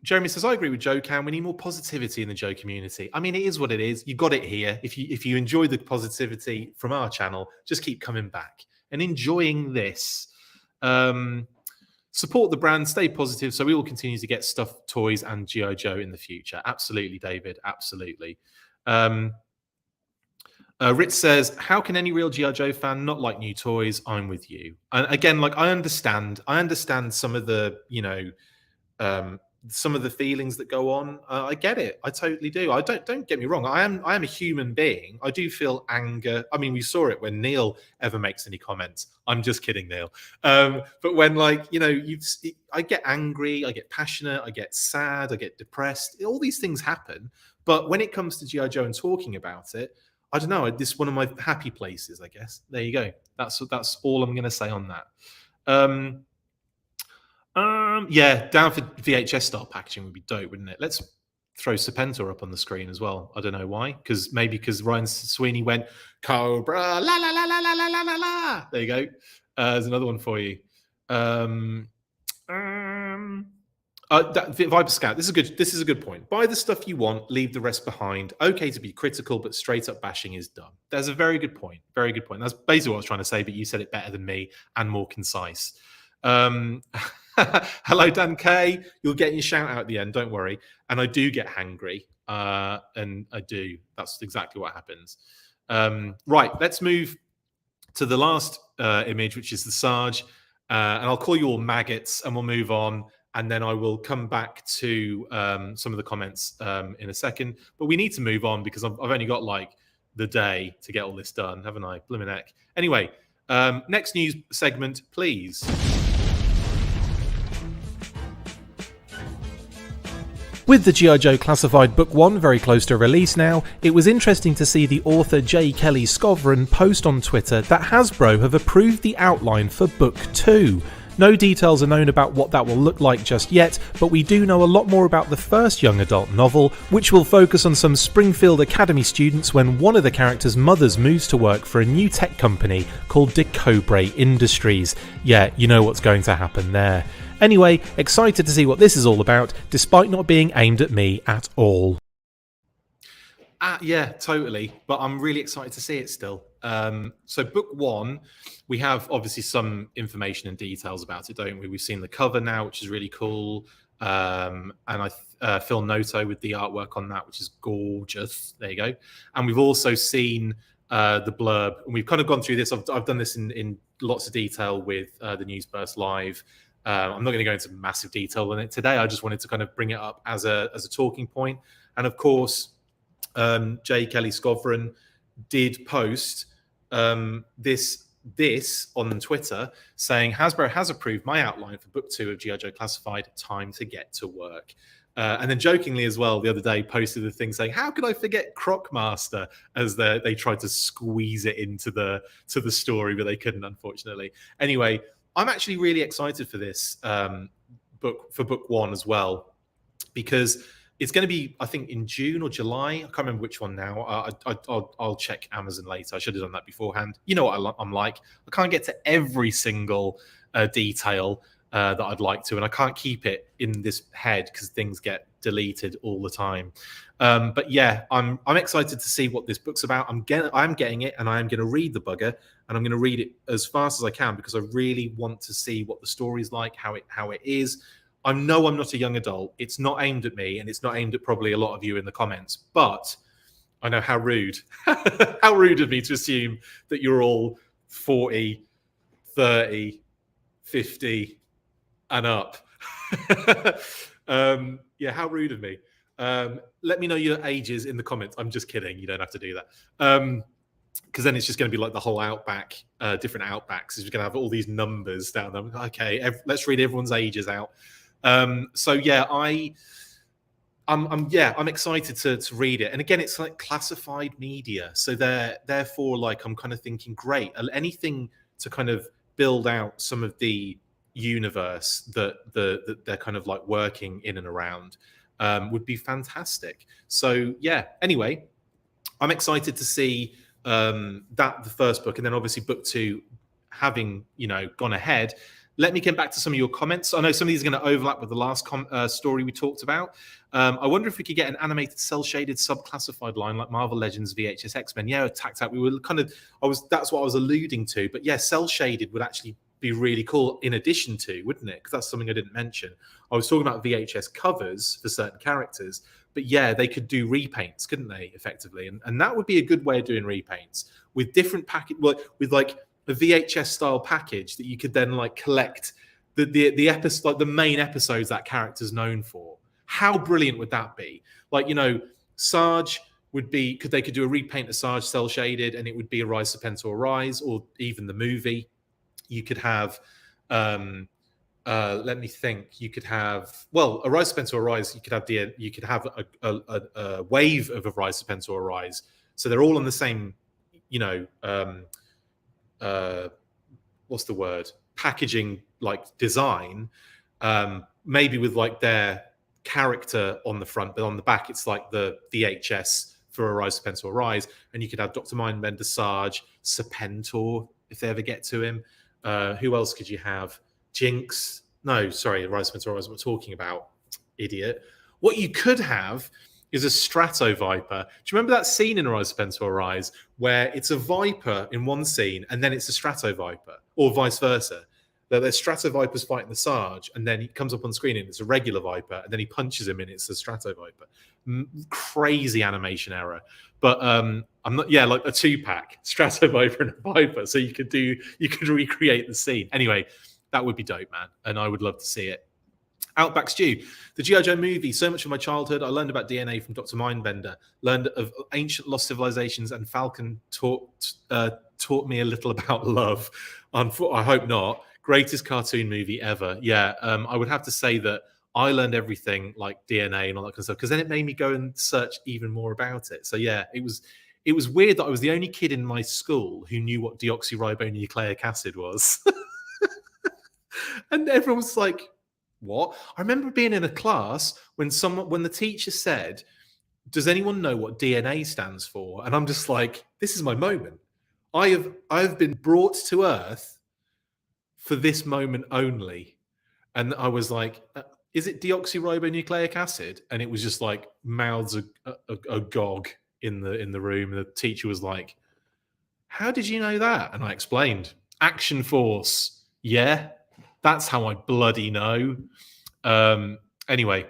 Jeremy says, I agree with Joe Cam. We need more positivity in the Joe community. I mean, it is what it is. You got it here. If you enjoy the positivity from our channel, just keep coming back and enjoying this. Support the brand, stay positive, so we will continue to get stuff, toys, and G.I. Joe in the future. Absolutely, David. Absolutely. Rich says, how can any real G.I. Joe fan not like new toys? I'm with you. And again, like I understand some of the, some of the feelings that go on. I get it. I totally do. I don't get me wrong. I am a human being. I do feel anger. I mean, we saw it when Neil ever makes any comments. I'm just kidding, Neil. But when I get angry, I get passionate, I get sad, I get depressed. All these things happen. But when it comes to G.I. Joe and talking about it, I don't know. This is one of my happy places, I guess. There you go. That's all I'm going to say on that. Yeah, down for VHS style packaging would be dope, wouldn't it? Let's throw Serpentor up on the screen as well. I don't know why, because Ryan Sweeney went Cobra la la la la la la la la la. There you go. There's another one for you. Viper Scout. This is a good point. Buy the stuff you want, leave the rest behind. Okay to be critical, but straight up bashing is dumb. That's a very good point. Very good point. That's basically what I was trying to say, but you said it better than me and more concise. Hello, Dan K. You'll get your shout out at the end. Don't worry. And I do get hangry, and I do. That's exactly what happens. Right. Let's move to the last image, which is the Sarge, and I'll call you all maggots, and we'll move on. And then I will come back to some of the comments in a second. But we need to move on because I've only got like the day to get all this done, haven't I? Blimmin' heck. Anyway, next news segment, please. With the G.I. Joe Classified Book 1 very close to release now, it was interesting to see the author J. Kelly Scovran post on Twitter that Hasbro have approved the outline for Book 2. No details are known about what that will look like just yet, but we do know a lot more about the first young adult novel, which will focus on some Springfield Academy students when one of the characters' mothers moves to work for a new tech company called Decobre Industries. Yeah, you know what's going to happen there. Anyway, excited to see what this is all about, despite not being aimed at me at all. Yeah, totally. But I'm really excited to see it still. So Book 1, we have obviously some information and details about it, don't we? We've seen the cover now, which is really cool. And Phil Noto with the artwork on that, which is gorgeous. There you go. And we've also seen the blurb. And we've kind of gone through this. I've done this in lots of detail with the Newsburst Live. I'm not going to go into massive detail on it today. I just wanted to kind of bring it up as a talking point. And of course, J. Kelly Scovran did post this on Twitter saying Hasbro has approved my outline for Book 2 of G.I. Joe Classified. Time to get to work. And then jokingly as well, the other day posted a thing saying, "How could I forget Crocmaster?" As they tried to squeeze it into the story, but they couldn't, unfortunately. Anyway, I'm actually really excited for this book, for book one as well, because it's going to be, I think, in June or July. I can't remember which one now. I'll check Amazon later. I should have done that beforehand. You know what I'm like. I can't get to every single detail that I'd like to, and I can't keep it in this head because things get deleted all the time. But yeah, I'm excited to see what this book's about. I'm getting it, and I am going to read the bugger, and I'm going to read it as fast as I can because I really want to see what the story's like, how it is. I know I'm not a young adult. It's not aimed at me, and it's not aimed at probably a lot of you in the comments, but I know how rude, how rude of me to assume that you're all 40, 30, 50 and up. Yeah, how rude of me. Let me know your ages in the comments. I'm just kidding. You don't have to do that. Because then it's just going to be like the whole outback, different outbacks. You're going to have all these numbers down there. Okay, let's read everyone's ages out. So yeah, I'm excited to read it. And again, it's like classified media, so therefore, like, I'm kind of thinking, great, anything to kind of build out some of the universe that they're kind of like working in and around would be fantastic. So yeah, anyway, I'm excited to see that the first book, and then obviously book two having gone ahead. Let me get back to some of your comments. I know some of these are going to overlap with the last story we talked about. I wonder if we could get an animated cel-shaded subclassified line like Marvel Legends VHS X-Men. Yeah, tacked out. We were kind of, that's what I was alluding to. But yeah, cel-shaded would actually be really cool in addition to, wouldn't it? Because that's something I didn't mention. I was talking about VHS covers for certain characters, but yeah, they could do repaints, couldn't they, effectively? And that would be a good way of doing repaints with different with like a VHS style package that you could then like collect the episode, like the main episodes that character's known for. How brilliant would that be? Like, Sarge would be, they could do a repaint of Sarge cel shaded, and it would be a Rise Serpentor Arise, or even the movie. You could have let me think. You could have, well, a Rise Serpentor Arise. You could have a wave of a Rise Serpentor Arise. So they're all on the same, what's the word? Packaging, like design. Maybe with like their character on the front, but on the back it's like the VHS for a Rise Serpentor Arise, and you could have Dr. Mindbender, Sarge, Serpentor if they ever get to him. Who else could you have? Jinx. No, sorry, Rise Serpentor Arise, what we're talking about. Idiot. What you could have is a Strato Viper. Do you remember that scene in Rise Serpentor Arise where it's a Viper in one scene and then it's a Strato Viper, or vice versa? There's Strato Vipers fighting the Sarge, and then he comes up on screen and it's a regular Viper, and then he punches him and it's a Strato Viper. Crazy animation error. But I'm not, yeah, like a 2-pack, Strato Viper and a Viper. So you could recreate the scene. Anyway, that would be dope, man. And I would love to see it. Outback Stew, the G.I. Joe movie, so much of my childhood. I learned about DNA from Dr. Mindbender, learned of ancient lost civilizations, and Falcon taught me a little about love. I hope not. Greatest cartoon movie ever. Yeah, I would have to say that I learned everything like DNA and all that kind of stuff, because then it made me go and search even more about it. So yeah, it was weird that I was the only kid in my school who knew what deoxyribonucleic acid was. And everyone was like, what? I remember being in a class when the teacher said, does anyone know what DNA stands for? And I'm just like, this is my moment. I've been brought to Earth for this moment only. And I was like, is it deoxyribonucleic acid? And it was just like mouths agog in the room. And the teacher was like, how did you know that? And I explained, Action Force. Yeah, that's how I bloody know. Anyway,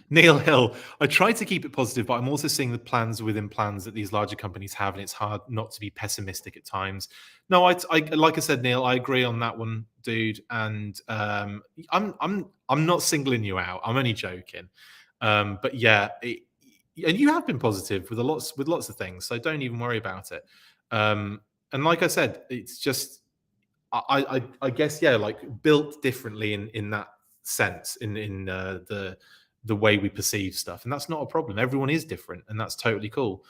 Neil Hill, I try to keep it positive, but I'm also seeing the plans within plans that these larger companies have, and it's hard not to be pessimistic at times. No, I like I said, Neil, I agree on that one, dude. And I'm not singling you out. I'm only joking. But yeah, and you have been positive with lots of things, so don't even worry about it. And like I said, it's just I guess, yeah, like built differently in that sense, in the the way we perceive stuff, and that's not a problem. Everyone is different, and that's totally cool.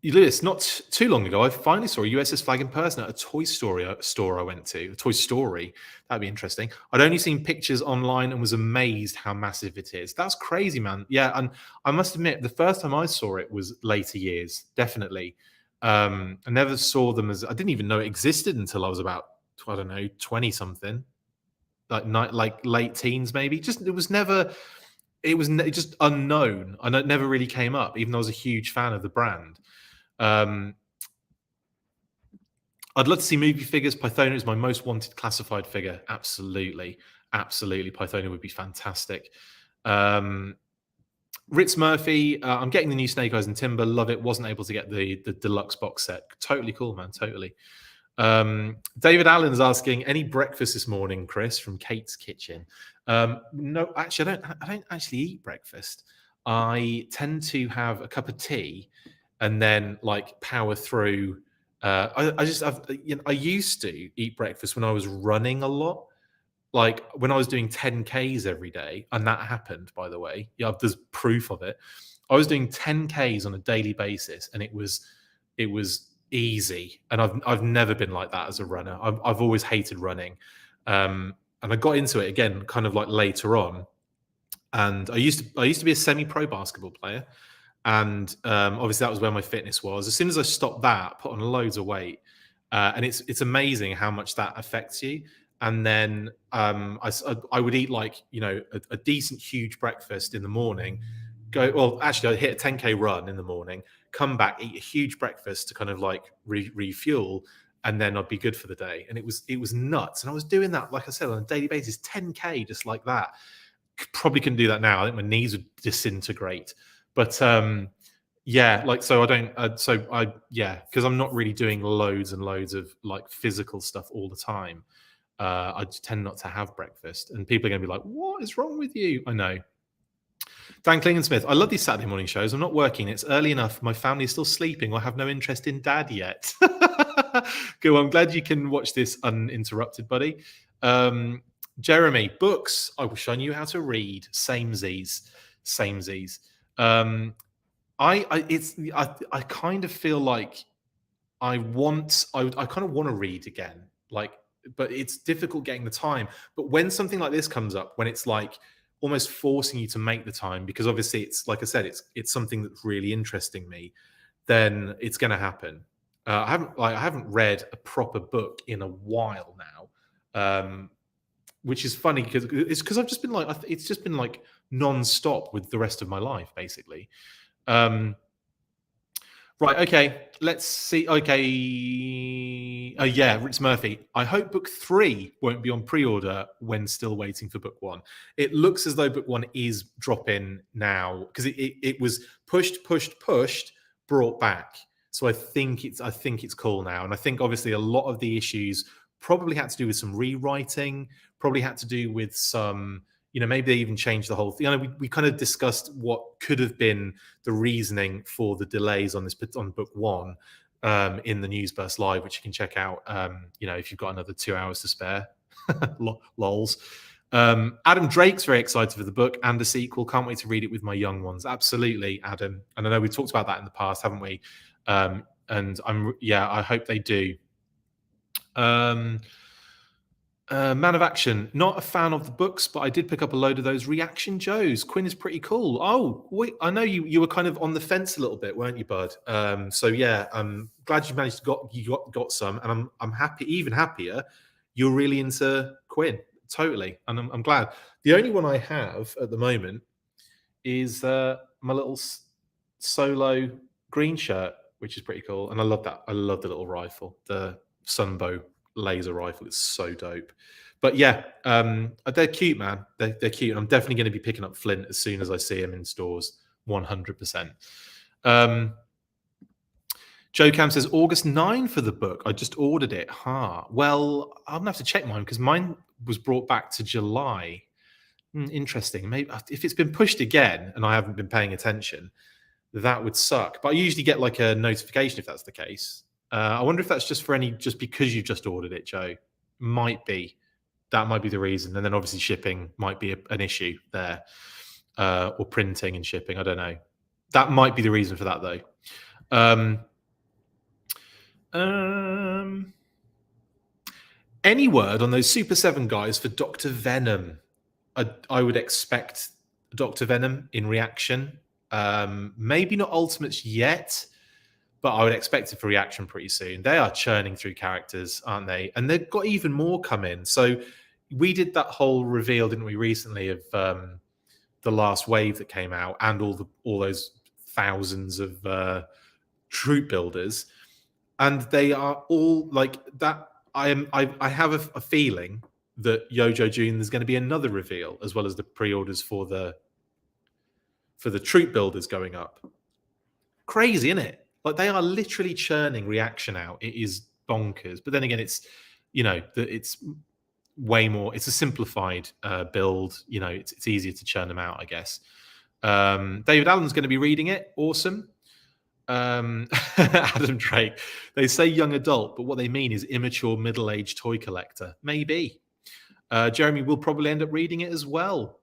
Lewis, not too long ago, I finally saw a USS Flag in person at a Toy Story store I went to. A Toy Story, that'd be interesting. I'd only seen pictures online and was amazed how massive it is. That's crazy, man. Yeah, and I must admit, the first time I saw it was later years, definitely. I never saw them I didn't even know it existed until I was about, I don't know, 20 something, like late teens maybe. It was just unknown, and it never really came up, even though I was a huge fan of the brand. I'd love to see movie figures. Pythona is my most wanted classified figure. Absolutely. Pythona would be fantastic. Ritz Murphy, I'm getting the new Snake Eyes and Timber. Love it. Wasn't able to get the deluxe box set. Totally cool, man. Totally. David Allen's asking, any breakfast this morning, Chris, from Kate's Kitchen? No, actually, I don't actually eat breakfast. I tend to have a cup of tea and then like power through. I used to eat breakfast when I was running a lot, like when I was doing 10Ks every day, and that happened, by the way. Yeah, there's proof of it. I was doing 10Ks on a daily basis, and it was easy. And I've never been like that as a runner. I've always hated running, and I got into it again, kind of like later on. And I used to be a semi-pro basketball player. And obviously that was where my fitness was. As soon as I stopped that, put on loads of weight, and it's amazing how much that affects you. And then I would eat like a decent huge breakfast in the morning. I'd hit a 10K run in the morning, come back, eat a huge breakfast to kind of like refuel, and then I'd be good for the day. And it was nuts. And I was doing that, like I said, on a daily basis, 10K just like that. Probably couldn't do that now. I think my knees would disintegrate. But yeah, like, so I don't, because I'm not really doing loads and loads of like physical stuff all the time. I tend not to have breakfast, and people are going to be like, what is wrong with you? I know. Dan Klingensmith, I love these Saturday morning shows. I'm not working. It's early enough. My family is still sleeping. I have no interest in dad yet. Good. Well, I'm glad you can watch this uninterrupted, buddy. Jeremy, books. I wish I knew how to read. Samesies. I kind of feel like I kind of want to read again, like, but it's difficult getting the time. But when something like this comes up, when it's like almost forcing you to make the time, because obviously it's, like I said, it's something that's really interesting me, then it's going to happen. I haven't read a proper book in a while now, which is funny because I've just been like, it's just been like non-stop with the rest of my life, basically. Right, okay, let's see. Okay, yeah, Ritz Murphy. I hope book 3 won't be on pre-order when still waiting for book 1. It looks as though book 1 is dropping now, because it was pushed, brought back. So I think it's cool now, and I think obviously a lot of the issues probably had to do with some rewriting, probably had to do with some, maybe they even changed the whole thing. We kind of discussed what could have been the reasoning for the delays on book 1 in the Newsburst Live, which you can check out, if you've got another 2 hours to spare. Lols. Adam Drake's very excited for the book and the sequel. Can't wait to read it with my young ones. Absolutely, Adam. And I know we've talked about that in the past, haven't we? And I hope they do. Man of Action, not a fan of the books, but I did pick up a load of those Reaction Joes. Quinn is pretty cool. Oh, wait, I know you were kind of on the fence a little bit, weren't you, bud? So yeah, I'm glad you managed to got some, and I'm happy, even happier. You're really into Quinn, totally, and I'm glad. The only one I have at the moment is my little solo green shirt, which is pretty cool, and I love that. I love the little rifle, the Sunbow laser rifle. It's so dope. But yeah, they're cute, man. They're cute. I'm definitely going to be picking up Flint as soon as I see him in stores. 100%. Joe Cam says August 9 for the book. I just ordered it. Well, I'm gonna have to check mine, because mine was brought back to July. Interesting. Maybe if it's been pushed again and I haven't been paying attention, that would suck. But I usually get like a notification if that's the case. I wonder if that's just because you've just ordered it, Joe. Might be. That might be the reason. And then obviously shipping might be an issue there, or printing and shipping. I don't know. That might be the reason for that, though. Any word on those Super 7 guys for Dr. Venom? I would expect Dr. Venom in reaction. Maybe not Ultimates yet, but I would expect it for reaction pretty soon. They are churning through characters, aren't they? And they've got even more coming. So we did that whole reveal, didn't we, recently, of the last wave that came out and all those thousands of troop builders, and they are all like that. I have a feeling that Yojo June there's going to be another reveal as well as the pre-orders for the troop builders going up. Crazy, isn't it? Like, they are literally churning reaction out. It is bonkers. But then again, it's, you know, it's way more. It's a simplified build. You know, it's easier to churn them out, I guess. David Allen's going to be reading it. Awesome. Adam Drake. They say young adult, but what they mean is immature middle-aged toy collector. Maybe. Jeremy will probably end up reading it as well.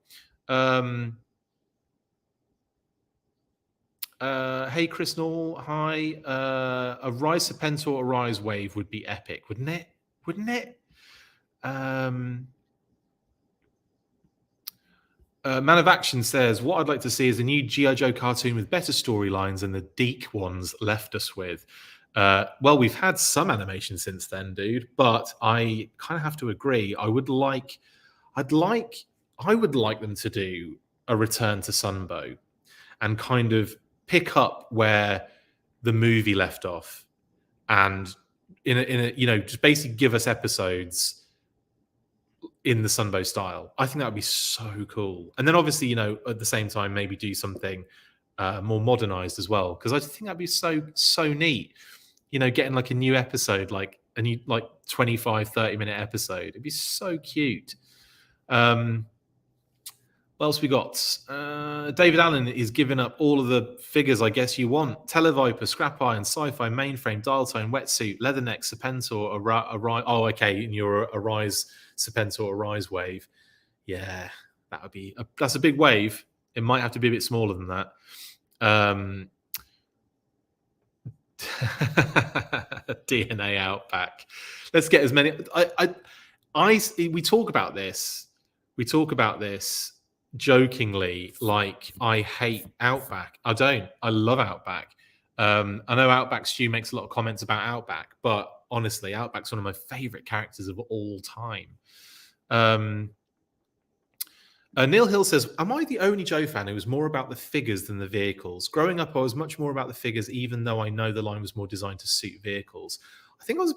Hey, Chris Knoll. Hi. A Rise Serpentor, a Rise Wave would be epic, wouldn't it? Wouldn't it? Man of Action says, what I'd like to see is a new G.I. Joe cartoon with better storylines than the Deke ones left us with. Well, we've had some animation since then, dude, but I kind of have to agree. I would like them to do a return to Sunbow and kind of pick up where the movie left off, and in a you know, just basically give us episodes in the Sunbow style. I think that would be so cool. And then obviously, you know, at the same time, maybe do something more modernized as well, because I think that'd be so neat. You know, getting like a new episode, like a new 25-30-minute episode. It'd be so cute. What else we got? David Allen is giving up all of the figures I guess you want. Televiper, Scrap Iron, Sci-Fi, Mainframe, Dial Tone, Wetsuit, Leatherneck, Serpentor, oh, okay, and you're a Rise Serpentor, a Rise Wave. Yeah, that would be... that's a big wave. It might have to be a bit smaller than that. DNA Outback. Let's get as many... we talk about this. Jokingly, like, I hate Outback. I don't. I love Outback. I know Outback Stew makes a lot of comments about Outback, but honestly, Outback's one of my favorite characters of all time. Neil Hill says, am I the only Joe fan who was more about the figures than the vehicles? Growing up, I was much more about the figures, even though I know the line was more designed to suit vehicles. I think I was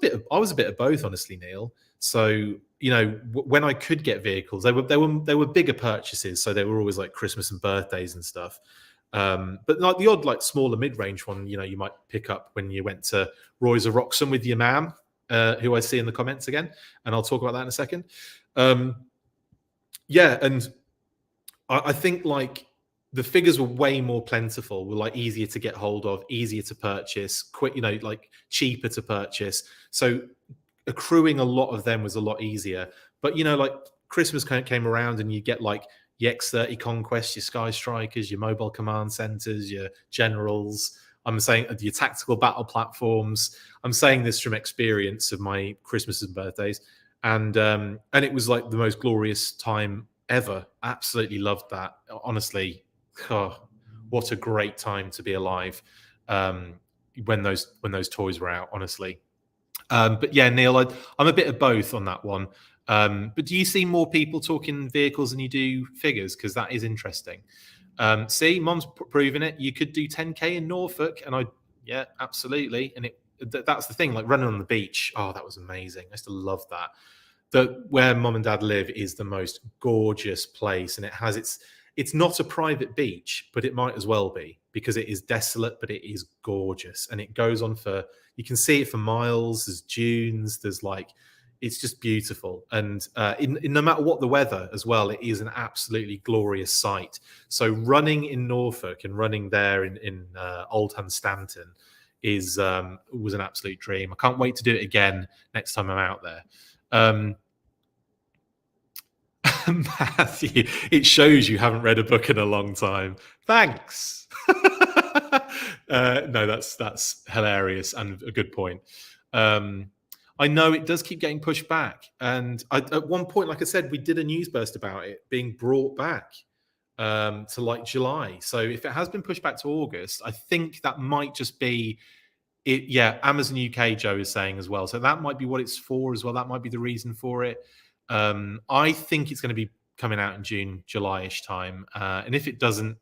a bit of both, honestly, Neil. So, you know, when I could get vehicles, they were bigger purchases, so they were always like Christmas and birthdays and stuff. But like the odd, like, smaller mid-range one, you know, you might pick up when you went to Roy's of Wroxham with your mam, who I see in the comments again, and I'll talk about that in a second. Yeah, and I think, like, the figures were way more plentiful, were like easier to get hold of, easier to purchase, quick, you know, like cheaper to purchase. So accruing a lot of them was a lot easier. But, you know, like, Christmas came around and you get like your X-30 Conquest, your Sky Strikers, your Mobile Command Centers, your Generals. I'm saying your tactical battle platforms. I'm saying this from experience of my Christmases and birthdays. And it was like the most glorious time ever. Absolutely loved that. Honestly, what a great time to be alive when those toys were out, honestly. But yeah, Neil, I'm a bit of both on that one. But do you see more people talking vehicles than you do figures? Because that is interesting. See, Mom's proving it. You could do 10K in Norfolk, and yeah, absolutely. And that's the thing, like running on the beach. Oh, that was amazing. I used to love that. Where Mom and Dad live is the most gorgeous place, and it's not a private beach, but it might as well be, because it is desolate, but it is gorgeous, and it goes on for, you can see it for miles. There's dunes, there's like, it's just beautiful, and no matter what the weather as well, it is an absolutely glorious sight. So running in Norfolk and running there in Oldham Stanton was an absolute dream. I can't wait to do it again next time I'm out there. Matthew, it shows you haven't read a book in a long time. Thanks. No, that's hilarious and a good point. I know it does keep getting pushed back, and at one point, like I said, we did a news burst about it being brought back to like July. So if it has been pushed back to August, I think that might just be it. Yeah, Amazon UK, Joe is saying as well. So that might be what it's for as well. That might be the reason for it. I think it's going to be coming out in June, July-ish time. And if it doesn't,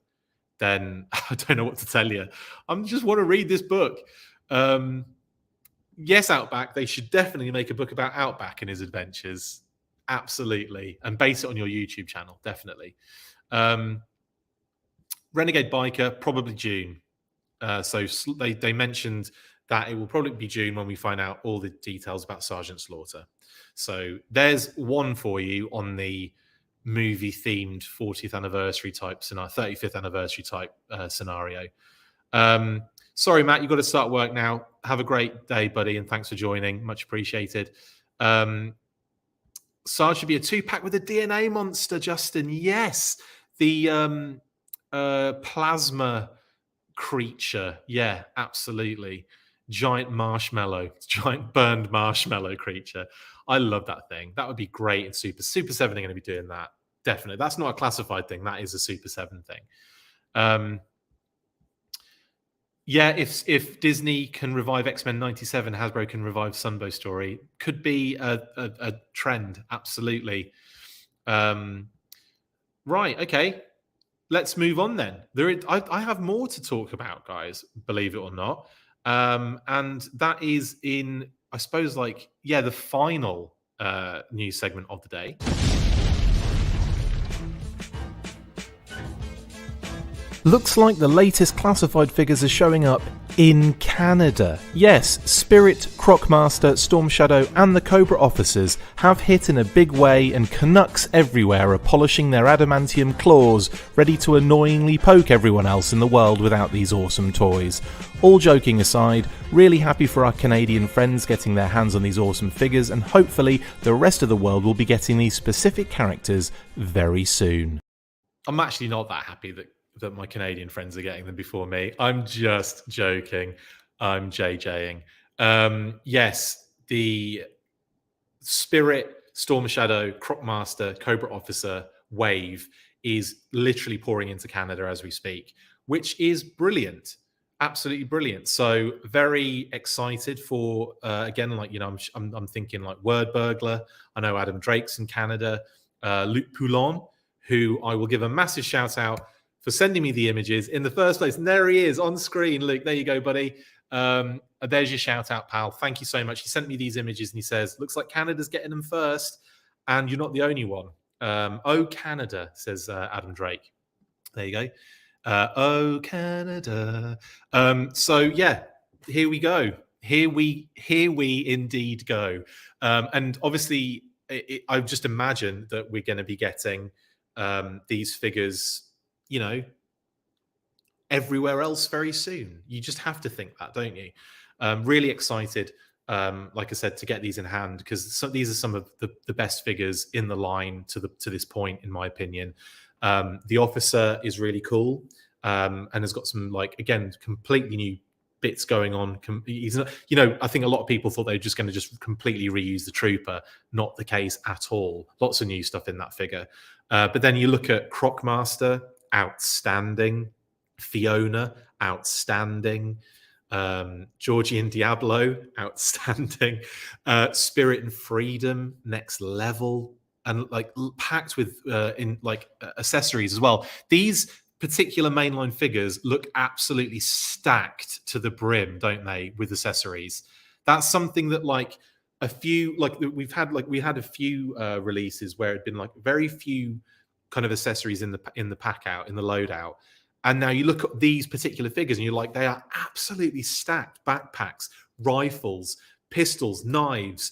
then I don't know what to tell you. I just want to read this book. Yes, Outback. They should definitely make a book about Outback and his adventures. Absolutely. And base it on your YouTube channel. Definitely. Renegade Biker, probably June. So they mentioned that it will probably be June when we find out all the details about Sergeant Slaughter. So there's one for you on the movie-themed 40th anniversary type scenario, 35th anniversary type scenario. Sorry, Matt, you've got to start work now. Have a great day, buddy, and thanks for joining. Much appreciated. Sarge should be a 2-pack with a DNA monster, Justin. Yes. The plasma creature. Yeah, absolutely. Giant marshmallow, giant burned marshmallow creature. I love that thing. That would be great in Super 7 are going to be doing that. Definitely. That's not a classified thing. That is a Super 7 thing. Yeah, if Disney can revive X-Men 97, Hasbro can revive Sunbow Story. Could be a trend. Absolutely. Right. Okay. Let's move on then. I have more to talk about, guys, believe it or not. And that is in, I suppose, the final news segment of the day. Looks like the latest classified figures are showing up in Canada. Yes, Spirit, Crocmaster, Storm Shadow and the Cobra officers have hit in a big way, and Canucks everywhere are polishing their adamantium claws, ready to annoyingly poke everyone else in the world without these awesome toys. All joking aside, really happy for our Canadian friends getting their hands on these awesome figures, and hopefully the rest of the world will be getting these specific characters very soon. I'm actually not that happy that my Canadian friends are getting them before me. I'm just joking. I'm JJing. Yes, the Spirit, Storm Shadow, Crocmaster, Cobra Officer wave is literally pouring into Canada as we speak, which is brilliant. Absolutely brilliant. So very excited for, again, I'm thinking like Word Burglar. I know Adam Drake's in Canada. Luc Poulon, who I will give a massive shout out for sending me the images in the first place. And there he is on screen. Luke, there you go, buddy. There's your shout out, pal. Thank you so much. He sent me these images and he says, looks like Canada's getting them first. And you're not the only one. Oh, Canada, says Adam Drake. There you go. Oh, Canada. So, yeah, here we go. Here we indeed go. And obviously, I've just imagined that we're going to be getting these figures, everywhere else very soon. You just have to think that, don't you? Really excited, like I said, to get these in hand, because these are some of the best figures in the line to this point, in my opinion. The officer is really cool, and has got some, again, completely new bits going on. He's not, I think a lot of people thought they were just going to just completely reuse the trooper. Not the case at all. Lots of new stuff in that figure. But then you look at Crocmaster, outstanding. Fiona, outstanding. Georgian Diablo, outstanding. Spirit and Freedom, next level, and packed with accessories as well. These particular mainline figures look absolutely stacked to the brim, don't they, with accessories? That's something that we had a few releases where it'd been very few kind of accessories in the pack out, in the loadout. And now you look at these particular figures and you're like, they are absolutely stacked. Backpacks, rifles, pistols, knives,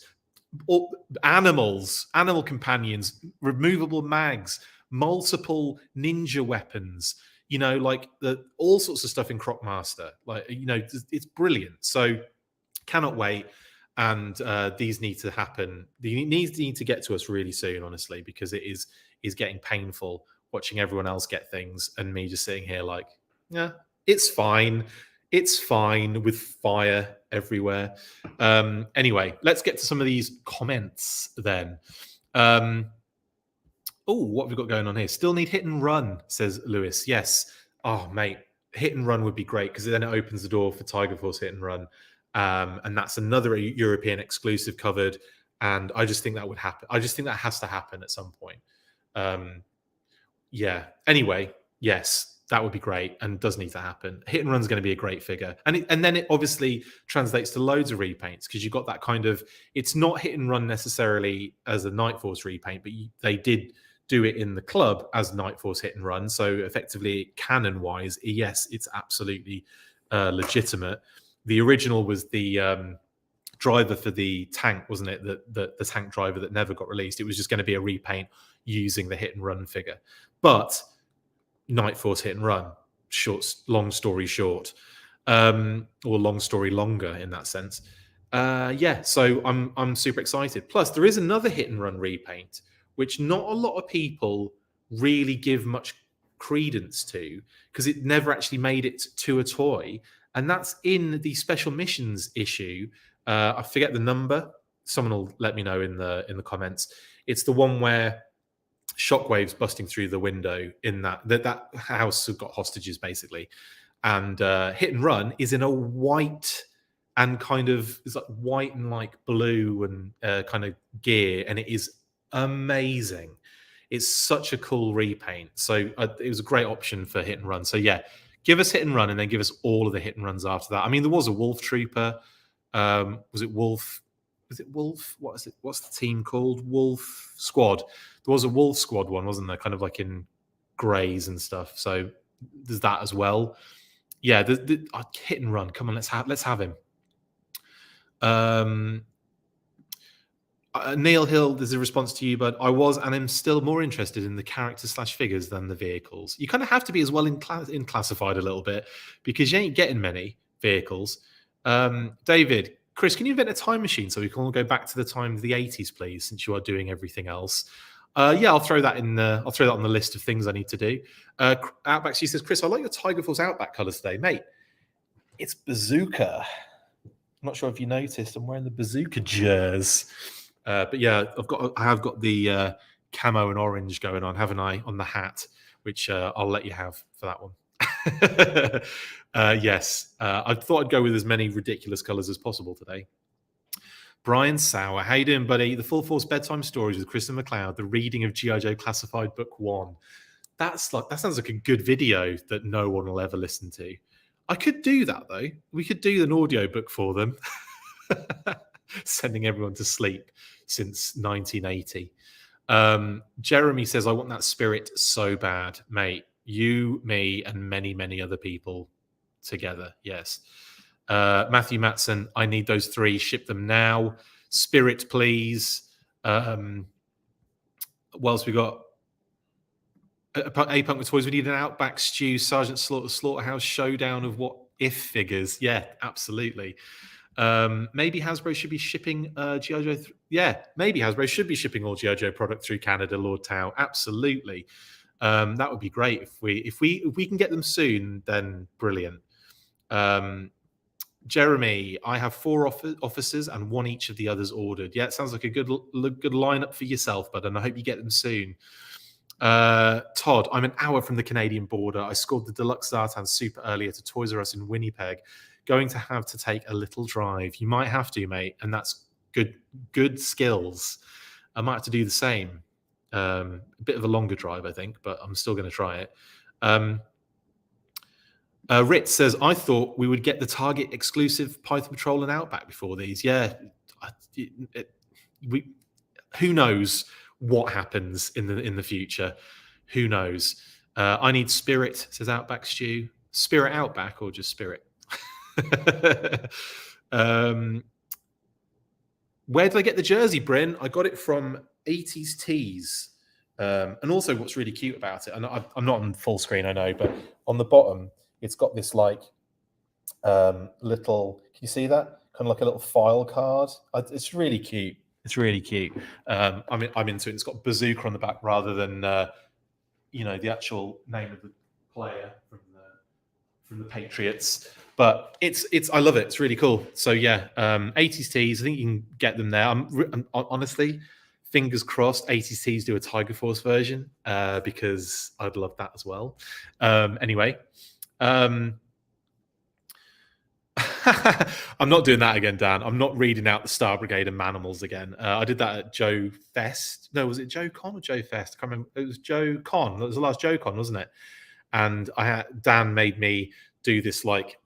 animal companions, removable mags, multiple ninja weapons, all sorts of stuff in Crocmaster. It's brilliant. So cannot wait. And these need to happen. These need to get to us really soon, honestly, because it is getting painful watching everyone else get things and me just sitting here like, yeah, it's fine. It's fine with fire everywhere. Anyway, let's get to some of these comments then. Oh, what have we got going on here? Still need hit and run, says Lewis. Yes. Oh, mate, hit and run would be great because then it opens the door for Tiger Force hit and run. And that's another European exclusive covered. And I just think that would happen. I just think that has to happen at some point. Yeah. Anyway, yes, that would be great and does need to happen. Hit and run is going to be a great figure. And then it obviously translates to loads of repaints because you've got that kind of, it's not hit and run necessarily as a Night Force repaint, but they did do it in the club as Night Force hit and run. So effectively, canon wise, yes, it's absolutely legitimate. The original was the driver for the tank, wasn't it? The tank driver that never got released. It was just going to be a repaint using the hit and run figure. But Night Force hit and run, long story short, or long story longer in that sense. Yeah, so I'm super excited. Plus, there is another hit and run repaint, which not a lot of people really give much credence to because it never actually made it to a toy, and that's in the special missions issue. I forget the number. Someone will let me know in the comments. It's the one where Shockwave's busting through the window in that house have got hostages basically, and hit and run is in a white and kind of it's like white and like blue and kind of gear, and it is amazing. It's such a cool repaint. So it was a great option for hit and run. So yeah, give us hit and run, and then give us all of the hit and runs after that. I mean, there was a Wolf Trooper. Was it Wolf? Was it Wolf? What is it? What's the team called? Wolf Squad. There was a Wolf Squad one, wasn't there? Kind of like in greys and stuff. So there's that as well. Yeah, the hit and run. Come on, let's have him. Neil Hill, there's a response to you, but I was and am still more interested in the characters / figures than the vehicles. You kind of have to be as well in classified a little bit because you ain't getting many vehicles. David, Chris, can you invent a time machine so we can all go back to the time of the 80s, please, since you are doing everything else? Yeah, I'll throw that on the list of things I need to do. Outback, she says, Chris, I like your Tiger Force Outback colours today, mate. It's bazooka. I'm not sure if you noticed, I'm wearing the bazooka jers. But yeah, I have got the camo and orange going on, haven't I, on the hat, which I'll let you have for that one. Yes, I thought I'd go with as many ridiculous colours as possible today. Brian Sauer, how you doing, buddy? The Full Force Bedtime Stories with Christopher McLeod, the reading of G.I. Joe Classified Book 1. That sounds like a good video that no one will ever listen to. I could do that, though. We could do an audio book for them. Sending everyone to sleep since 1980. Jeremy says, I want that spirit so bad, mate. You, me, and many, many other people together. Yes. Matthew Matson, I need those 3. Ship them now. Spirit, please. What else we got? A-Punk with Toys. We need an Outback Stew, Sergeant Slaughterhouse showdown of what if figures. Yeah, absolutely. Maybe Hasbro should be shipping G.I. Joe. Yeah, maybe Hasbro should be shipping all G.I. Joe product through Canada, Lord Tau. Absolutely. That would be great if we can get them soon. Then brilliant. Jeremy, I have 4 officers and 1 each of the others ordered. Yeah, it sounds like a good lineup for yourself, bud, and I hope you get them soon. Todd, I'm an hour from the Canadian border. I scored the deluxe Zartan super earlier to Toys R Us in Winnipeg. Going to have to take a little drive. You might have to, mate, and that's good skills. I might have to do the same. A bit of a longer drive, I think, but I'm still going to try it. Ritz says, I thought we would get the Target exclusive Python Patrol and Outback before these. Yeah, who knows what happens in the future? Who knows? I need Spirit, says Outback Stew. Spirit Outback or just Spirit? Where did I get the jersey, Bryn? I got it from 80s Tees. And also what's really cute about it, and I'm not on full screen, I know, but on the bottom, it's got this like little, can you see that? kind of like a little file card. It's really cute. It's really cute. I'm into it. It's got bazooka on the back rather than the actual name of the player from the Patriots. But it's I love it. It's really cool. So yeah, 80s tees. I think you can get them there. I'm honestly, fingers crossed, 80s tees do a Tiger Force version because I'd love that as well. Anyway. I'm not doing that again, Dan. I'm not reading out the Star Brigade and Manimals again. I did that at Joe Fest. No, was it Joe Con or Joe Fest? I can't remember. It was Joe Con. It was the last Joe Con, wasn't it? And Dan made me do this like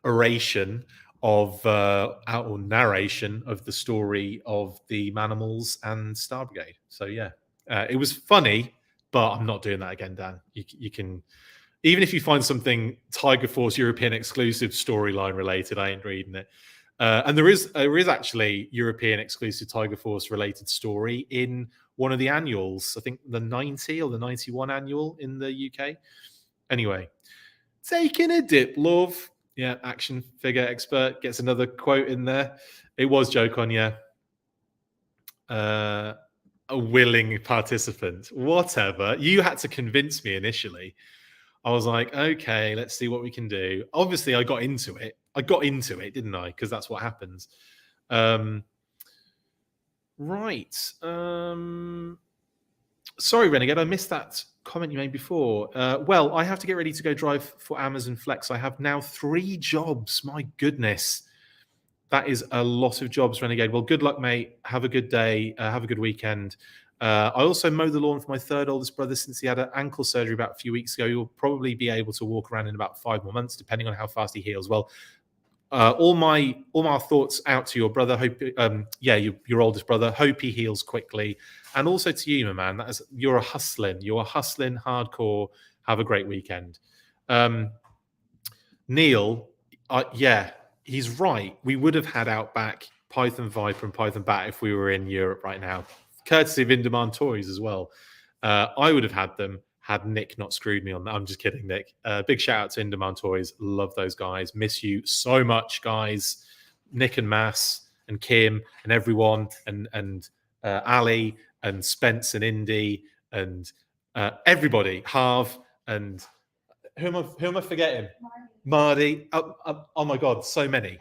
oration of or narration of the story of the Manimals and Star Brigade. So yeah, it was funny, but I'm not doing that again, Dan. You can. Even if you find something Tiger Force European exclusive storyline related, I ain't reading it. And there is actually European exclusive Tiger Force related story in one of the annuals. I think the 90 or the 91 annual in the UK. Anyway, taking a dip, love. Yeah, action figure expert gets another quote in there. It was Joe Con, yeah. A willing participant. Whatever. You had to convince me initially. I was like, okay, let's see what we can do. Obviously, I got into it. Didn't I? Because that's what happens. Right. Sorry, Renegade, I missed that comment you made before. Well, I have to get ready to go drive for Amazon Flex. I have now 3 jobs. My goodness. That is a lot of jobs, Renegade. Well, good luck, mate. Have a good day. Have a good weekend. I also mowed the lawn for my 3rd oldest brother since he had an ankle surgery about a few weeks ago. He'll probably be able to walk around in about 5 more months, depending on how fast he heals. Well, all my thoughts out to your brother. Hope, your oldest brother. Hope he heals quickly, and also to you, my man. You're a hustling hardcore. Have a great weekend, Neil. Yeah, he's right. We would have had Outback, Python Viper, and Python Bat if we were in Europe right now. Courtesy of In Demand Toys as well. I would have had them had Nick not screwed me on that. I'm just kidding, Nick. Big shout out to In Demand Toys. Love those guys. Miss you so much, guys. Nick and Mass and Kim and everyone and Ali and Spence and Indy and everybody. Harv and who am I forgetting? Marty. Oh my God, so many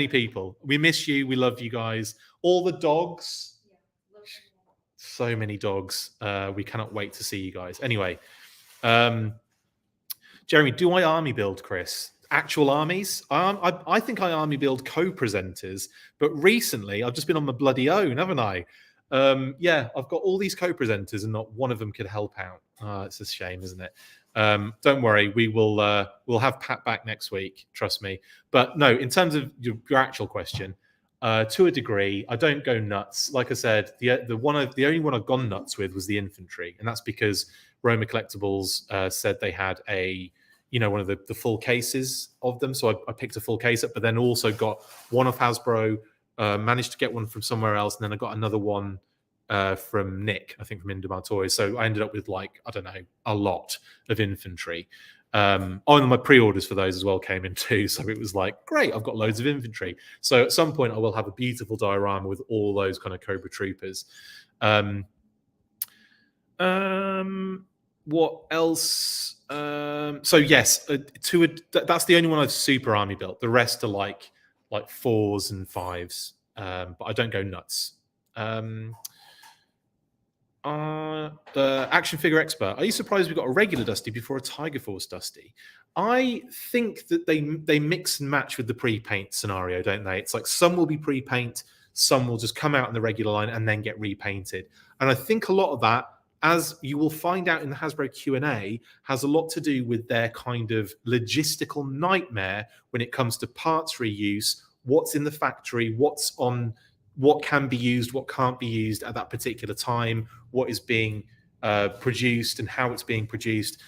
people. We miss you. We love you guys. All the dogs. So many dogs. We cannot wait to see you guys. Anyway, Jeremy, do I army build, Chris? Actual armies? I think I army build co-presenters, but recently I've just been on my bloody own, haven't I? Yeah, I've got all these co-presenters and not one of them could help out. It's a shame, isn't it? Don't worry, we'll have Pat back next week, trust me. But no, in terms of your actual question, to a degree, I don't go nuts. Like I said, the only one I've gone nuts with was the infantry, and that's because Roma Collectibles said they had one of the full cases of them. So I picked a full case up, but then also got one off Hasbro, managed to get one from somewhere else, and then I got another one from Nick, I think from In Demand Toys. So I ended up with a lot of infantry. And my pre-orders for those as well came in too. So it was like, great, I've got loads of infantry. So at some point I will have a beautiful diorama with all those kind of Cobra Troopers. What else? So yes, that's the only one I've super army built. The rest are like 4s and 5s, but I don't go nuts. Action figure expert, are you surprised we got a regular Dusty before a Tiger Force Dusty? I think that they mix and match with the pre-paint scenario, don't they? It's like some will be pre-paint, some will just come out in the regular line and then get repainted. And I think a lot of that, as you will find out in the Hasbro Q&A, has a lot to do with their kind of logistical nightmare when it comes to parts reuse, what's in the factory, what can be used, what can't be used at that particular time, what is being produced and how it's being produced.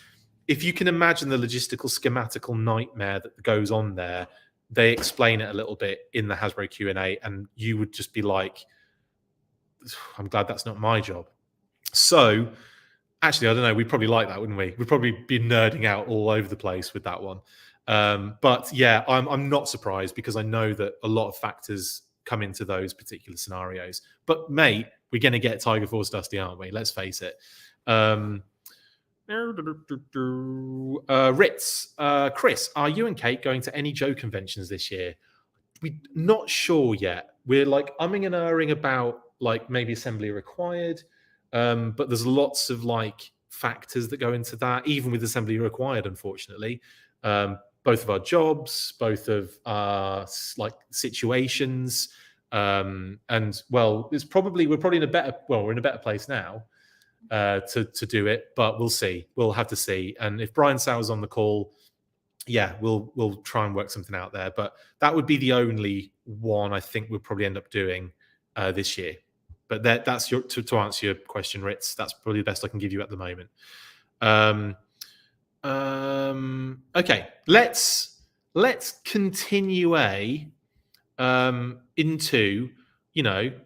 If you can imagine the logistical schematical nightmare that goes on there, they explain it a little bit in the Hasbro Q&A, and you would just be like, I'm glad that's not my job. So actually, I don't know, we'd probably like that, wouldn't we? We'd probably be nerding out all over the place with that one. But yeah, I'm not surprised because I know that a lot of factors come into those particular scenarios. But mate, we're going to get Tiger Force Dusty, aren't we? Let's face it. Ritz, Chris, are you and Kate going to any Joe conventions this year? We're not sure yet. We're like umming and erring about like maybe assembly required, but there's lots of like factors that go into that, even with assembly required, unfortunately. Both of our jobs, both of our like situations, and well, we're probably in a better we're in a better place now to do it, but we'll see. We'll have to see. And if Brian Sauer's on the call, yeah, we'll try and work something out there. But that would be the only one I think we'll probably end up doing this year. But that's to answer your question, Ritz. That's probably the best I can give you at the moment. Okay, let's continue into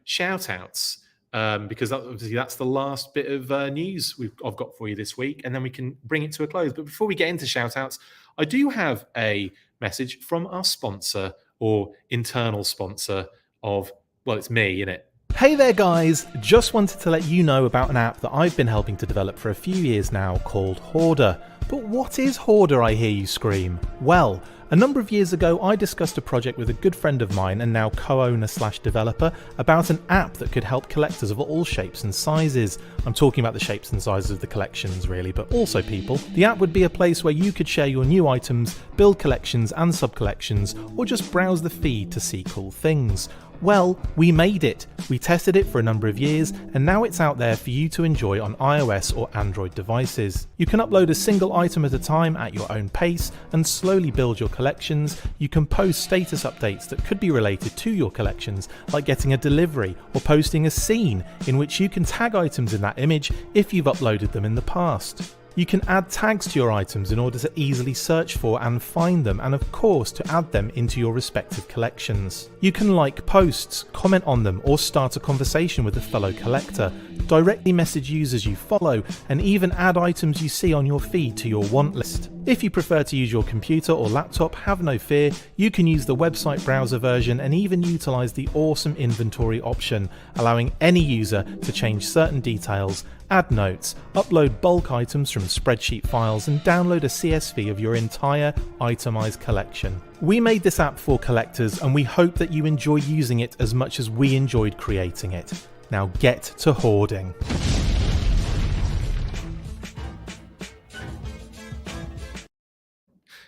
shout outs. Because obviously that's the last bit of news I've got for you this week, and then we can bring it to a close. But before we get into shout-outs, I do have a message from our sponsor or internal sponsor of, well, it's me, innit? Hey there guys, just wanted to let you know about an app that I've been helping to develop for a few years now called Hoarder. But what is Hoarder, I hear you scream? Well, a number of years ago I discussed a project with a good friend of mine and now co-owner/developer about an app that could help collectors of all shapes and sizes. I'm talking about the shapes and sizes of the collections really, but also people. The app would be a place where you could share your new items, build collections and sub-collections, or just browse the feed to see cool things. Well, we made it. We tested it for a number of years, and now it's out there for you to enjoy on iOS or Android devices. You can upload a single item at a time at your own pace and slowly build your collections. You can post status updates that could be related to your collections, like getting a delivery or posting a scene in which you can tag items in that image if you've uploaded them in the past. You can add tags to your items in order to easily search for and find them, and of course to add them into your respective collections. You can like posts, comment on them, or start a conversation with a fellow collector, directly message users you follow, and even add items you see on your feed to your want list. If you prefer to use your computer or laptop, have no fear, you can use the website browser version and even utilise the awesome inventory option, allowing any user to change certain details, add notes, upload bulk items from spreadsheet files, and download a CSV of your entire itemised collection. We made this app for collectors, and we hope that you enjoy using it as much as we enjoyed creating it. Now get to hoarding.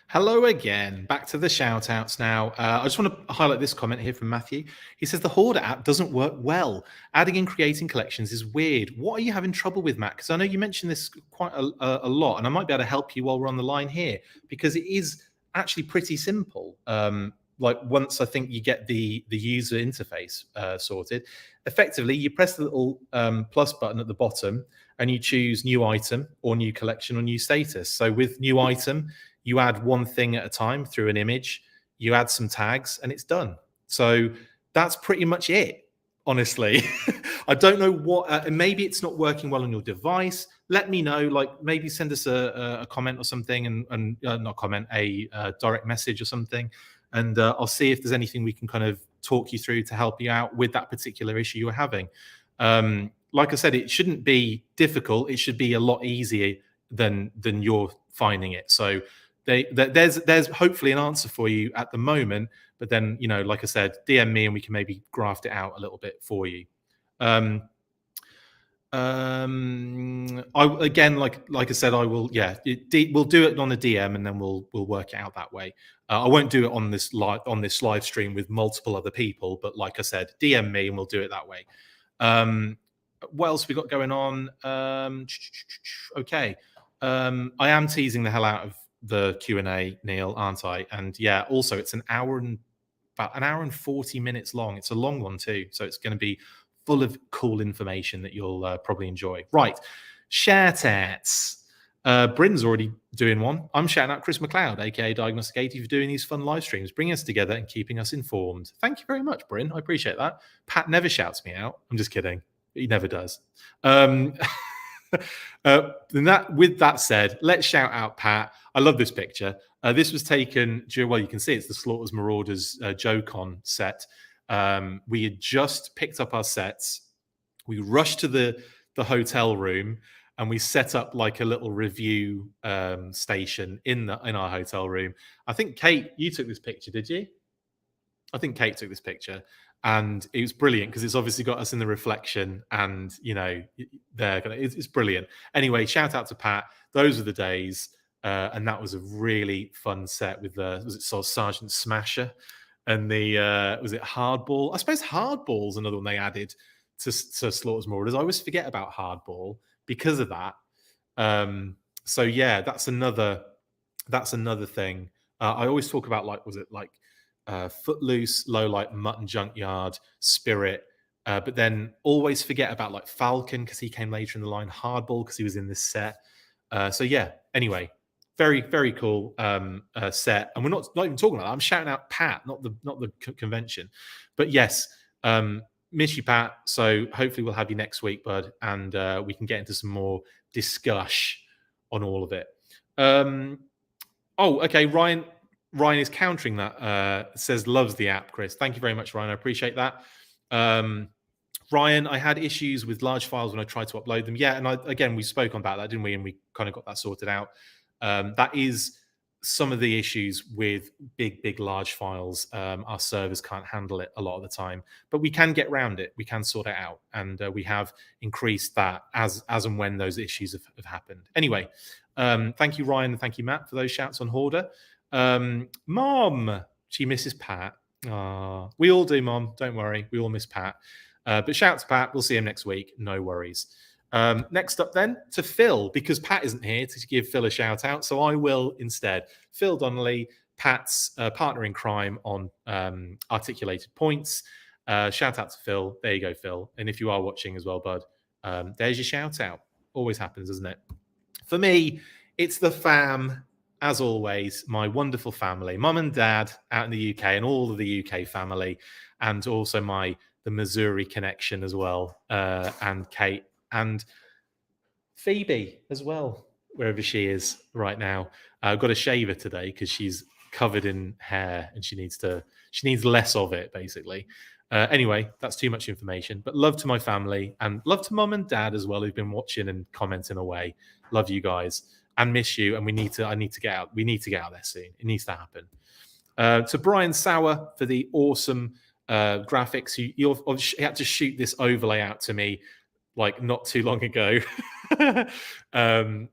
Hello again, back to the shout outs now. I just want to highlight this comment here from Matthew. He says the Hoarder app doesn't work well. Adding and creating collections is weird. What are you having trouble with, Matt? Because I know you mentioned this quite a lot, and I might be able to help you while we're on the line here, because it is actually pretty simple. Like once I think you get the user interface sorted, effectively you press the little plus button at the bottom and you choose new item or new collection or new status. So with new item, you add one thing at a time through an image, you add some tags, and it's done. So that's pretty much it, honestly. I don't know what, maybe it's not working well on your device. Let me know, like maybe send us a comment or something, and not comment, a direct message or something. And I'll see if there's anything we can kind of talk you through to help you out with that particular issue you're having. Like I said, it shouldn't be difficult. It should be a lot easier than you're finding it. So there's hopefully an answer for you at the moment, but then, like I said, DM me and we can maybe graft it out a little bit for you. I again, like I said, I will, we'll do it on a DM and then we'll work it out that way. I won't do it on this live stream with multiple other people, but like I said, DM me and we'll do it that way. What else we got going on? Okay. I am teasing the hell out of the Q&A, Neil, aren't I? And yeah, also it's about an hour and 40 minutes long. It's a long one too, so it's going to be full of cool information that you'll probably enjoy. Right, shout-outs. Bryn's already doing one. I'm shouting out Chris McLeod, AKA Diagnostic 80, for doing these fun live streams, bringing us together and keeping us informed. Thank you very much, Bryn. I appreciate that. Pat never shouts me out. I'm just kidding. He never does. With that said, let's shout out Pat. I love this picture. This was taken during, well, you can see it's the Slaughters Marauders JoeCon set. We had just picked up our sets. We rushed to the hotel room and we set up like a little review station in our hotel room. I think, Kate, you took this picture, did you? I think Kate took this picture, and it was brilliant because it's obviously got us in the reflection, and it's brilliant. Anyway, shout out to Pat. Those were the days, and that was a really fun set with was it Sergeant Smasher and the was it Hardball? I suppose Hardball's another one they added to Slaughter's Marauders. I always forget about Hardball because of that. So yeah, that's another thing. I always talk about, like, was it like Footloose, Lowlight, Mutton Junkyard, Spirit, but then always forget about like Falcon because he came later in the line, Hardball because he was in this set. So yeah, anyway, very, very cool set. And we're not even talking about that. I'm shouting out Pat, not the convention. But yes, miss you, Pat. So hopefully we'll have you next week, bud, and we can get into some more discussion on all of it. Oh, okay, Ryan is countering that. Says loves the app, Chris. Thank you very much, Ryan. I appreciate that. Ryan, I had issues with large files when I tried to upload them. Yeah, and again, we spoke about that, didn't we? And we kind of got that sorted out. That is some of the issues with big, large files. Our servers can't handle it a lot of the time, but we can get around it. We can sort it out, and we have increased that as and when those issues have happened. Anyway, thank you, Ryan, and thank you, Matt, for those shouts on Hoarder. Mom, she misses Pat. We all do, Mom. Don't worry, we all miss Pat. But shout out to Pat. We'll see him next week. No worries. Next up then to Phil, because Pat isn't here to give Phil a shout out, so I will instead. Phil Donnelly, Pat's partner in crime on Articulated Points. Shout out to Phil. There you go, Phil. And if you are watching as well, bud, there's your shout out. Always happens, doesn't it? For me, it's the fam, as always, my wonderful family, mum and dad out in the UK, and all of the UK family, and also the Missouri connection as well, and Kate and Phoebe as well, wherever she is right now. I've got to shave her today because she's covered in hair and she needs less of it, basically. Anyway, that's too much information. But love to my family and love to mum and dad as well, who've been watching and commenting away. Love you guys and miss you. And I need to get out. We need to get out there soon. It needs to happen. To Brian Sauer for the awesome graphics. He had to shoot this overlay out to me like not too long ago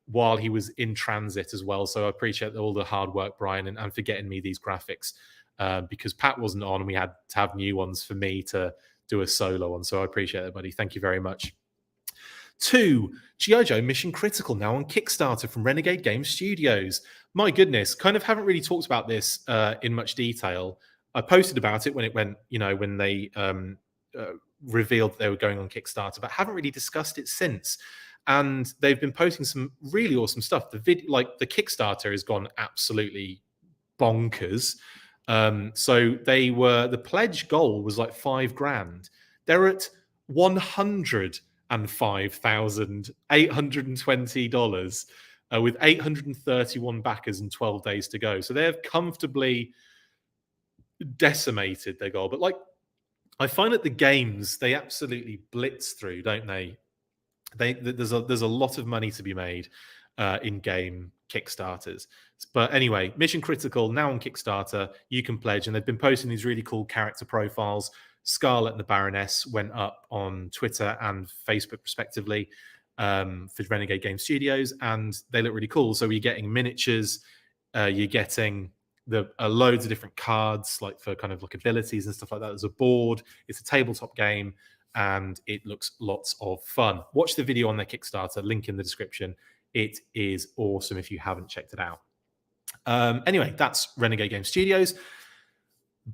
while he was in transit as well. So I appreciate all the hard work, Brian, and for getting me these graphics because Pat wasn't on and we had to have new ones for me to do a solo on. So I appreciate it, buddy. Thank you very much. 2, G.I. Joe Mission Critical, now on Kickstarter from Renegade Game Studios. My goodness, kind of haven't really talked about this in much detail. I posted about it when it went, when they revealed they were going on Kickstarter, but haven't really discussed it since. And they've been posting some really awesome stuff. The Kickstarter has gone absolutely bonkers. So the pledge goal was like $5,000. They're at $105,820 with 831 backers and 12 days to go. So they have comfortably decimated their goal. But I find that the games, they absolutely blitz through, don't they? There's a lot of money to be made in game Kickstarters. But anyway, Mission Critical now on Kickstarter. You can pledge, and they've been posting these really cool character profiles. Scarlet and the Baroness went up on Twitter and Facebook respectively for Renegade Game Studios, and they look really cool. So you're getting miniatures, you're getting loads of different cards, like for kind of like abilities and stuff like that. There's a board. It's a tabletop game, and it looks lots of fun. Watch the video on their Kickstarter, link in the description. It is awesome if you haven't checked it out. Anyway, that's Renegade Game Studios.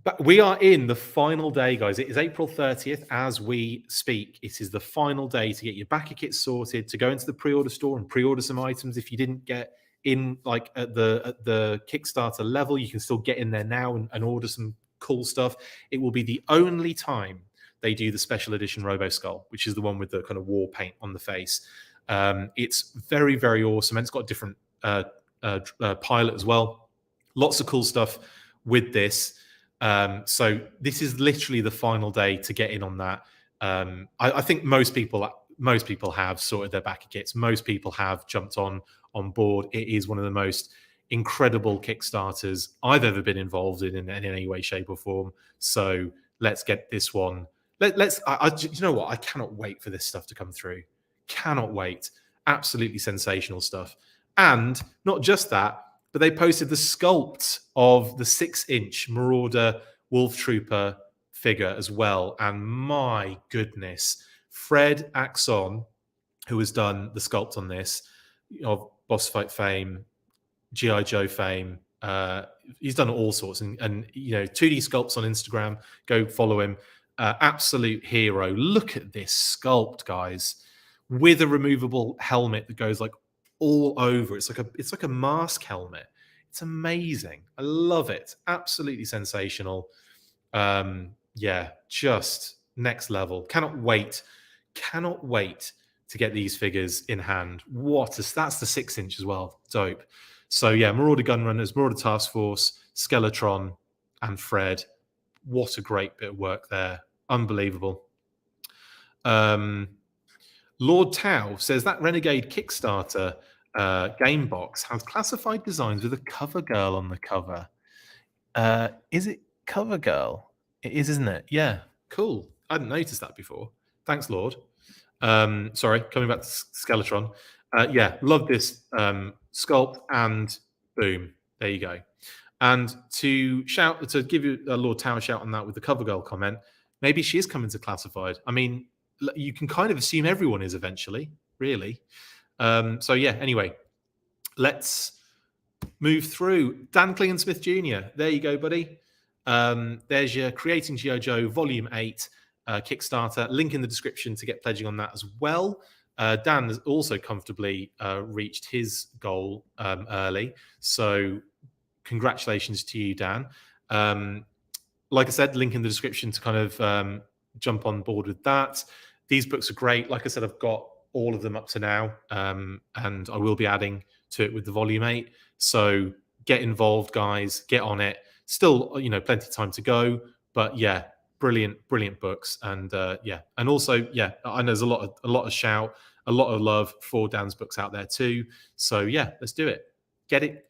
But we are in the final day, guys. It is April 30th as we speak. It is the final day to get your backer kits sorted, to go into the pre-order store and pre-order some items. If you didn't get in at the Kickstarter level, you can still get in there now and order some cool stuff. It will be the only time they do the special edition Robo Skull, which is the one with the kind of war paint on the face. It's very, very awesome, and it's got a different pilot as well. Lots of cool stuff with this. So this is literally the final day to get in on that. I think most people have sorted their backer kits. Most people have jumped on board. It is one of the most incredible Kickstarters I've ever been involved in any way, shape, or form. So let's get this one. Let's. You know what? I cannot wait for this stuff to come through. Cannot wait. Absolutely sensational stuff. And not just that, but they posted the sculpt of the 6-inch Marauder Wolf Trooper figure as well. And my goodness, Fred Axon, who has done the sculpt on this, of Boss Fight fame, G.I. Joe fame, he's done all sorts. And 2D sculpts on Instagram, go follow him. Absolute hero. Look at this sculpt, guys, with a removable helmet that goes like all over. It's like a mask helmet. It's amazing. I love it. Absolutely sensational. Yeah, just next level. Cannot wait to get these figures in hand. That's the 6-inch as well. Dope. So yeah, Marauder Gunrunners, Marauder Task Force, Skeletron, and Fred. What a great bit of work there. Unbelievable. Lord Tau says that Renegade Kickstarter game box has classified designs with a cover girl on the cover. Is it cover girl? It is, isn't it? Yeah, cool. I hadn't noticed that before. Thanks, Lord. Sorry, coming back to Skeletron. Yeah, love this sculpt, and boom, there you go. And to give you a Lord Tower shout on that with the cover girl comment, maybe she is coming to classified. I mean, you can kind of assume everyone is eventually, really. So yeah, anyway, let's move through. Dan Klingensmith Jr., there you go, buddy. There's your Creating G.I. Joe Volume 8 Kickstarter. Link in the description to get pledging on that as well. Dan has also comfortably reached his goal early. So congratulations to you, Dan. Like I said, link in the description to kind of jump on board with that. These books are great. Like I said, I've got all of them up to now, and I will be adding to it with the Volume 8. So get involved, guys. Get on it. Still, plenty of time to go. But yeah, brilliant books. And yeah, and also, yeah, I know there's a lot of shout, a lot of love for Dan's books out there too. So yeah, let's do it. Get it.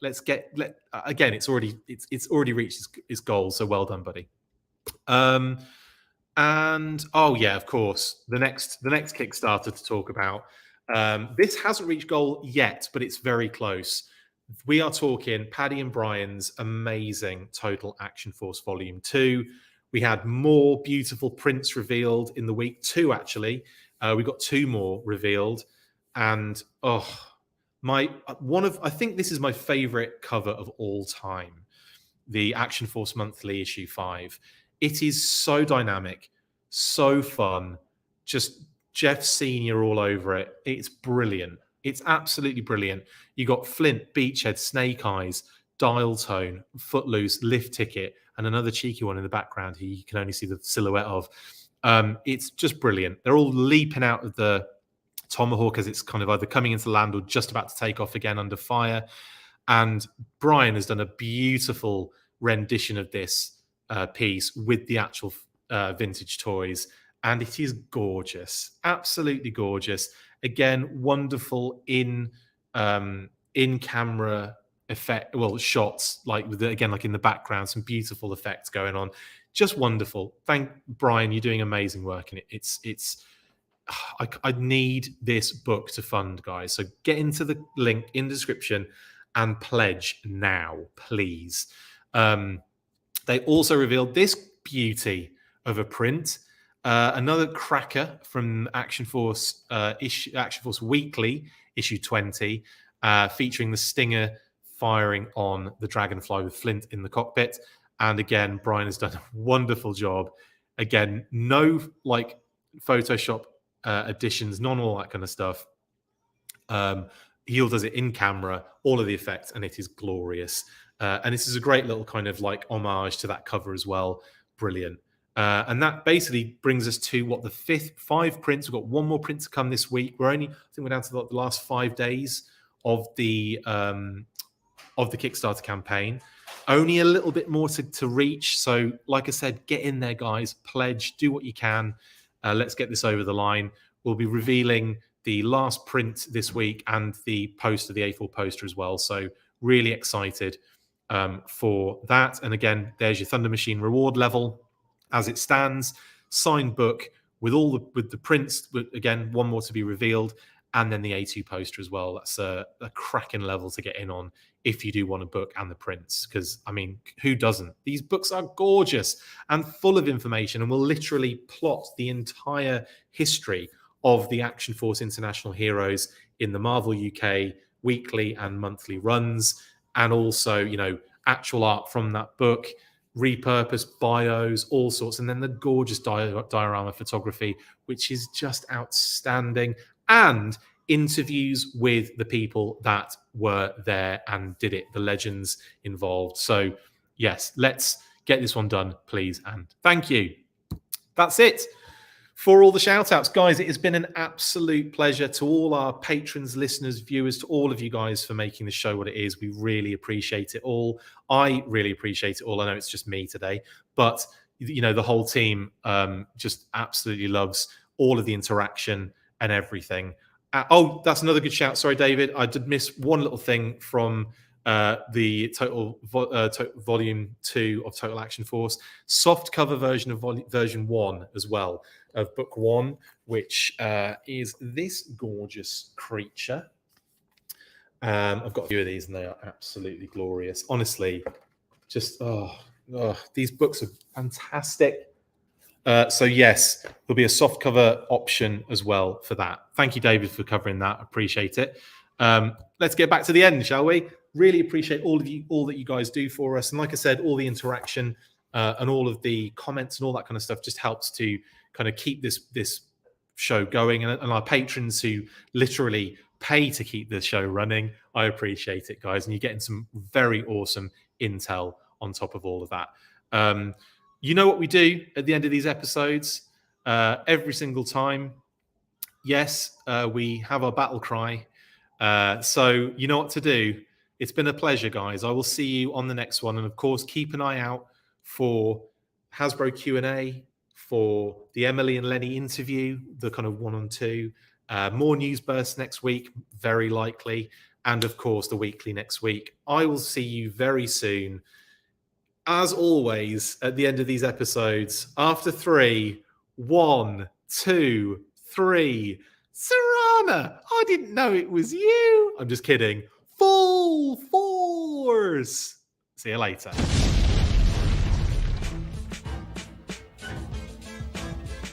Again, it's already reached its goal. So well done, buddy. And oh yeah, of course, the next Kickstarter to talk about. This hasn't reached goal yet, but it's very close. We are talking Paddy and Brian's amazing Total Action Force Volume 2. We had more beautiful prints revealed in the week. 2 actually. We got 2 more revealed, and I think this is my favorite cover of all time. The Action Force Monthly issue 5. It is so dynamic, so fun. Just Jeff Senior all over it. It's brilliant. It's absolutely brilliant. You got Flint, Beachhead, Snake Eyes, Dial Tone, Footloose, Lift Ticket, and another cheeky one in the background who you can only see the silhouette of. It's just brilliant. They're all leaping out of the Tomahawk as it's kind of either coming into land or just about to take off again under fire. And Brian has done a beautiful rendition of this piece with the actual vintage toys, and it is gorgeous, absolutely gorgeous. Again, wonderful in camera effect, shots, like with like in the background, some beautiful effects going on, just wonderful. Thank Brian, you're doing amazing work in it. I need this book to fund, guys. So get into the link in the description and pledge now, please. They also revealed this beauty of a print, another cracker from Action Force Action Force Weekly issue 20, featuring the Stinger firing on the Dragonfly with Flint in the cockpit. And again, Brian has done a wonderful job. Again, no like Photoshop additions, none all that kind of stuff. He all does it in camera, all of the effects, and it is glorious. And this is a great little kind of like homage to that cover as well. Brilliant. And that basically brings us to the 5 prints. We've got 1 more print to come this week. I think we're down to the last 5 days of the Kickstarter campaign. Only a little bit more to reach. So, like I said, get in there, guys. Pledge, do what you can. Let's get this over the line. We'll be revealing the last print this week and the poster, the A4 poster as well. So, really excited for that. And again, there's your Thunder Machine reward level as it stands. Signed book with the prints. Again, one more to be revealed. And then the A2 poster as well. That's a cracking level to get in on if you do want a book and the prints. Because, I mean, who doesn't? These books are gorgeous and full of information and will literally plot the entire history of the Action Force International heroes in the Marvel UK weekly and monthly runs. And also, you know, actual art from that book, repurposed bios, all sorts. And then the gorgeous diorama photography, which is just outstanding. And interviews with the people that were there and did it, the legends involved. So, yes, let's get this one done, please. And thank you. That's it for all the shout outs. Guys, it has been an absolute pleasure to all our patrons, listeners, viewers, to all of you guys for making the show what it is. We really appreciate it all. I really appreciate it all. I know it's just me today, but, you know, the whole team just absolutely loves all of the interaction and everything. Oh, that's another good shout. Sorry, David. I did miss one little thing from the volume 2 of Total Action Force. Soft cover version of version 1 as well, of book 1, which is this gorgeous creature. I've got a few of these and they are absolutely glorious. Honestly, just, these books are fantastic. So yes, there'll be a soft cover option as well for that. Thank you, David, for covering that. Appreciate it. Let's get back to the end, shall we? Really appreciate all that you guys do for us. And like I said, all the interaction and all of the comments and all that kind of stuff just helps to kind of keep this show going. And our patrons who literally pay to keep this show running, I appreciate it, guys. And you're getting some very awesome intel on top of all of that. You know what we do at the end of these episodes every single time. Yes, we have our battle cry. So you know what to do. It's been a pleasure, guys. I will see you on the next one. And of course, keep an eye out for Hasbro Q&A, for the Emily and Lenny interview, the kind of 1-on-2. More news bursts next week, very likely. And of course, the weekly next week. I will see you very soon. As always, at the end of these episodes, after 3, 1, 2, 3, Serana, I didn't know it was you. I'm just kidding. Full force. See you later.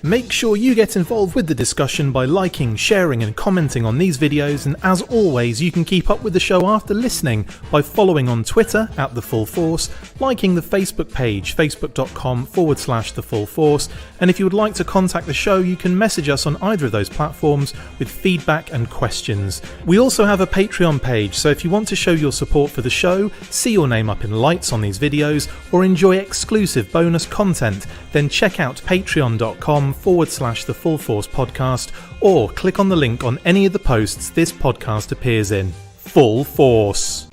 Make sure you get involved with the discussion by liking, sharing and commenting on these videos, and as always you can keep up with the show after listening by following on Twitter @TheFullForce, liking the Facebook page facebook.com/TheFullForce, and if you would like to contact the show you can message us on either of those platforms with feedback and questions. We also have a Patreon page, so if you want to show your support for the show, see your name up in lights on these videos, or enjoy exclusive bonus content, then check out patreon.com/TheFullForce podcast, or click on the link on any of the posts this podcast appears in. Full Force.